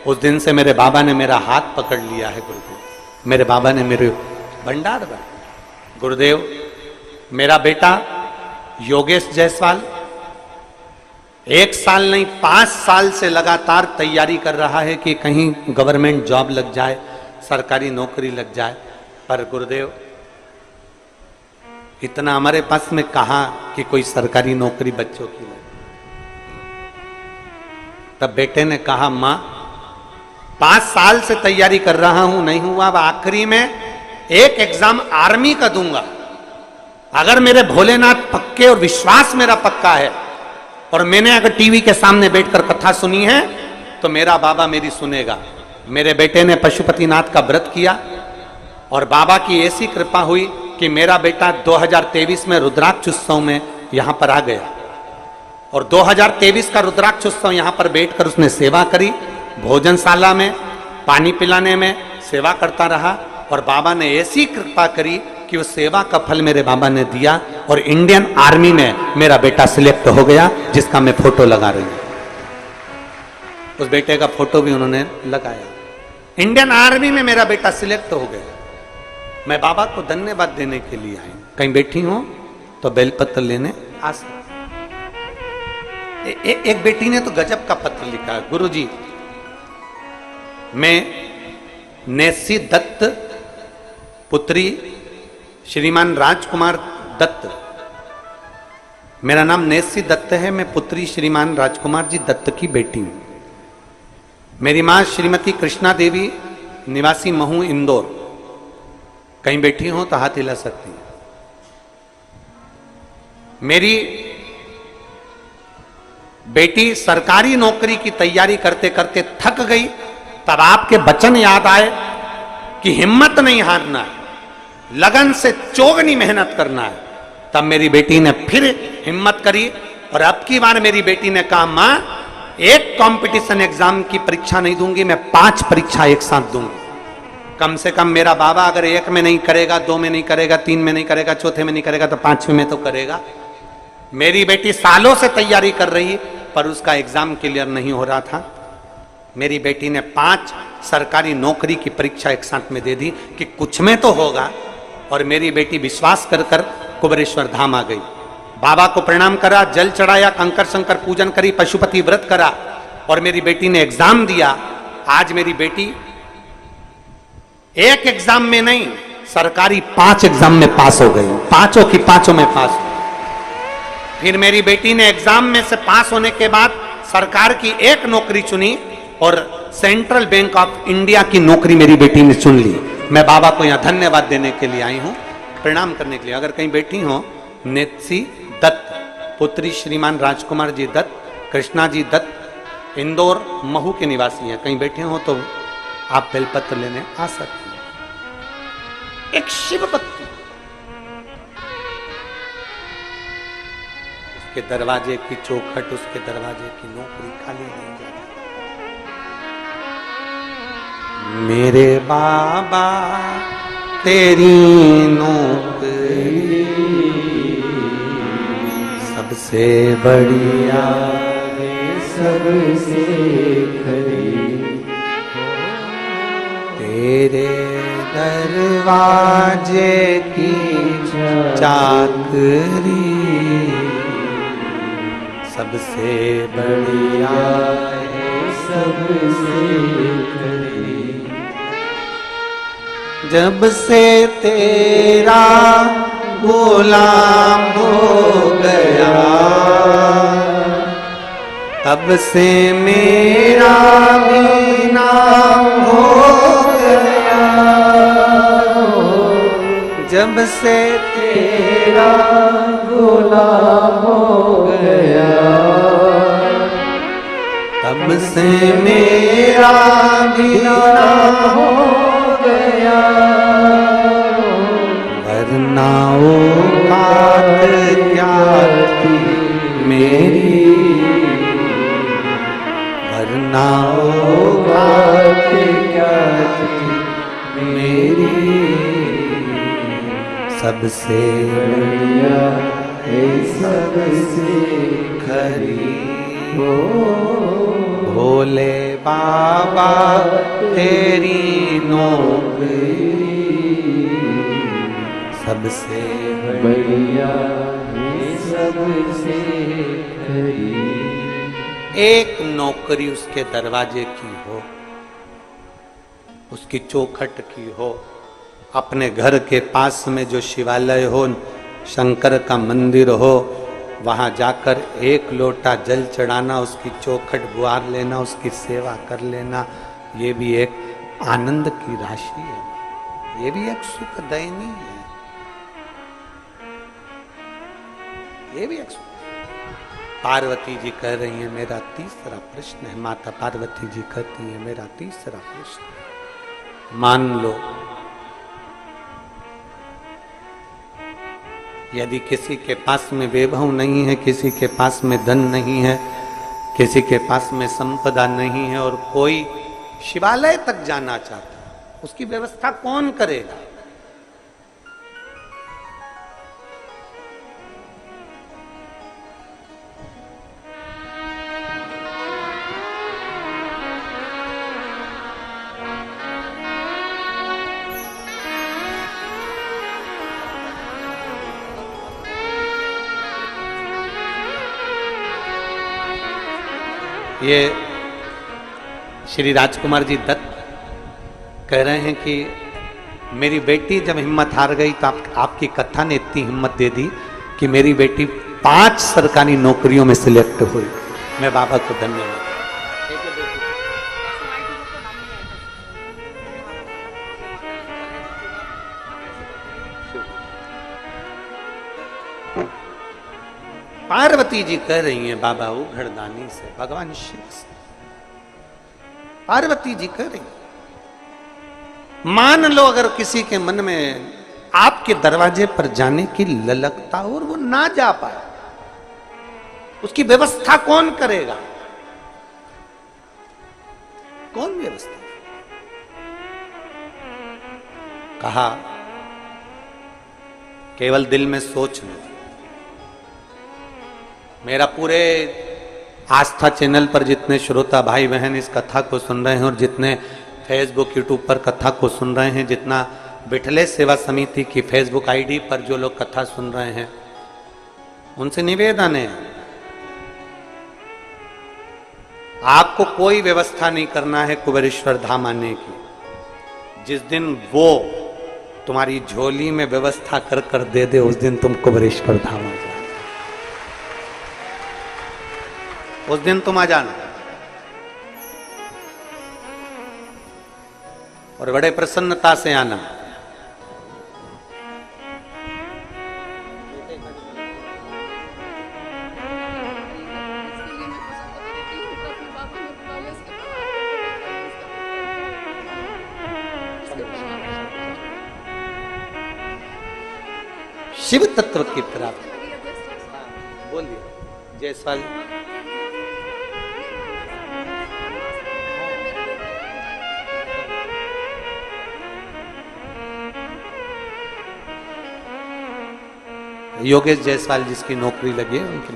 उस दिन से मेरे बाबा ने मेरा हाथ पकड़ लिया है गुरुदेव। मेरे बाबा ने मेरे भंडार बना। गुरुदेव, मेरा बेटा योगेश जायसवाल 1 साल नहीं 5 साल से लगातार तैयारी कर रहा है कि कहीं गवर्नमेंट जॉब लग जाए, सरकारी नौकरी लग जाए। पर गुरुदेव, इतना हमारे पास में कहा कि कोई सरकारी नौकरी बच्चों की लगे। तब बेटे ने कहा, मां 5 साल से तैयारी कर रहा हूं, नहीं हुआ, अब आखिरी में एक एग्जाम आर्मी का दूंगा। अगर मेरे भोलेनाथ पक्के और विश्वास मेरा पक्का है और मैंने अगर टीवी के सामने बैठकर कथा सुनी है तो मेरा बाबा मेरी सुनेगा। मेरे बेटे ने पशुपतिनाथ का व्रत किया और बाबा की ऐसी कृपा हुई कि मेरा बेटा 2023 में रुद्राक्ष उत्सव में यहां पर आ गया और 2023 का रुद्राक्ष उत्सव यहां पर बैठकर उसने सेवा करी। भोजनशाला में पानी पिलाने में सेवा करता रहा और बाबा ने ऐसी कृपा करी कि वो सेवा का फल मेरे बाबा ने दिया और इंडियन आर्मी में मेरा बेटा सिलेक्ट हो गया, जिसका मैं फोटो लगा रही हूं। उस बेटे का फोटो भी उन्होंने लगाया। इंडियन आर्मी में मेरा बेटा सिलेक्ट हो गया। मैं बाबा को धन्यवाद देने के लिए आई। कहीं बैठी हो तो बेलपत्र लेने आ सकते। एक बेटी ने तो गजब का पत्र लिखा, गुरुजी मैं नेसी दत्त पुत्री श्रीमान राजकुमार दत्त, मेरा नाम नेसी दत्त है, मैं पुत्री श्रीमान राजकुमार जी दत्त की बेटी हूं। मेरी मां श्रीमती कृष्णा देवी निवासी महू इंदौर। कहीं बैठी हो तो हाथ हिला सकती हैं। मेरी बेटी सरकारी नौकरी की तैयारी करते करते थक गई, तब आपके वचन याद आए कि हिम्मत नहीं हारना है, लगन से चौगनी मेहनत करना है। तब मेरी बेटी ने फिर हिम्मत करी और अब की बार मेरी बेटी ने कहा, मां एक कंपटीशन एग्जाम की परीक्षा नहीं दूंगी, मैं 5 परीक्षा एक साथ दूंगी। कम से कम मेरा बाबा अगर 1 में नहीं करेगा, 2 में नहीं करेगा, 3 में नहीं करेगा, 4थे में नहीं करेगा तो 5वें में तो करेगा। मेरी बेटी सालों से तैयारी कर रही पर उसका एग्जाम क्लियर नहीं हो रहा था। मेरी बेटी ने 5 सरकारी नौकरी की परीक्षा एक साथ में दे दी कि कुछ में तो होगा। और मेरी बेटी विश्वास कर कर कुबेरेश्वर धाम आ गई। बाबा को प्रणाम करा, जल चढ़ाया, कंकर शंकर पूजन करी, पशुपति व्रत करा और मेरी बेटी ने एग्जाम दिया। आज मेरी बेटी एक एग्जाम में नहीं, सरकारी 5 एग्जाम में पास हो गई, 5 की 5 में पास हो। फिर मेरी बेटी ने एग्जाम में से पास होने के बाद सरकार की एक नौकरी चुनी और सेंट्रल बैंक ऑफ इंडिया की नौकरी मेरी बेटी ने चुन ली। मैं बाबा को यहां धन्यवाद देने के लिए आई हूं, प्रणाम करने के लिए। अगर कहीं बैठी हो, नेत्सी दत्त पुत्री श्रीमान राजकुमार जी दत्त, कृष्णा जी दत्त इंदौर महू के निवासी हैं, कहीं बैठे हो तो आप बेलपत्र लेने आ सकते हैं। एक शिव बत्ती, उसके दरवाजे की चौखट, उसके दरवाजे की नौकरी खाली नहीं जाती। मेरे बाबा तेरी नौकरी सबसे बढ़िया है, सबसे खरी तेरे दरवाजे की चाकरी सबसे बढ़िया है, सबसे खरी। जब से तेरा गुलाम हो गया, तब से मेरा भी नाम हो गया। जब से तेरा गुलाम हो गया, तब से मेरा भी नाम हो गया। वरना औकात क्या थी मेरी, वरना औकात क्या थी मेरी। सबसे बढ़िया है, सबसे खरी भोले बाबा तेरी नौकरी सबसे बढ़िया है, सबसे खरी। एक नौकरी उसके दरवाजे की हो, उसकी चौखट की हो, अपने घर के पास में जो शिवालय हो, शंकर का मंदिर हो, वहां जाकर 1 लोटा जल चढ़ाना, उसकी चौखट गुहार लेना, उसकी सेवा कर लेना, ये भी एक आनंद की राशि है, ये भी एक सुख दयनीय है, ये भी एक सुख। पार्वती जी कह रही है मेरा तीसरा प्रश्न है, माता पार्वती जी कहती है मेरा तीसरा प्रश्न। मान लो यदि किसी के पास में वैभव नहीं है, किसी के पास में धन नहीं है, किसी के पास में संपदा नहीं है और कोई शिवालय तक जाना चाहता है, उसकी व्यवस्था कौन करेगा? ये श्री राजकुमार जी दत्त कह रहे हैं कि मेरी बेटी जब हिम्मत हार गई तो आपकी कथा ने इतनी हिम्मत दे दी कि मेरी बेटी 5 सरकारी नौकरियों में सिलेक्ट हुई। मैं बाबा को धन्यवाद। पार्वती जी कह रही हैं बाबा वो घरदानी से, भगवान शिव से। पार्वती जी कह रही, मान लो अगर किसी के मन में आपके दरवाजे पर जाने की ललकता और वो ना जा पाए, उसकी व्यवस्था कौन करेगा? कौन व्यवस्था? कहा केवल दिल में सोच लो। मेरा पूरे आस्था चैनल पर जितने श्रोता भाई बहन इस कथा को सुन रहे हैं और जितने फेसबुक यूट्यूब पर कथा को सुन रहे हैं, जितना बिठले सेवा समिति की फेसबुक आईडी पर जो लोग कथा सुन रहे हैं, उनसे निवेदन है आपको कोई व्यवस्था नहीं करना है कुबेरेश्वर धाम आने की। जिस दिन वो तुम्हारी झोली में व्यवस्था कर कर दे दे, उस दिन तुम कुबेरेश्वर धाम आ जाओ, उस दिन तुम आ जाना। और बड़े प्रसन्नता से आना। शिव तत्व की प्राप्ति। बोलिए जयसवाल। योगेश जायसवाल जिसकी नौकरी लगी है उनकी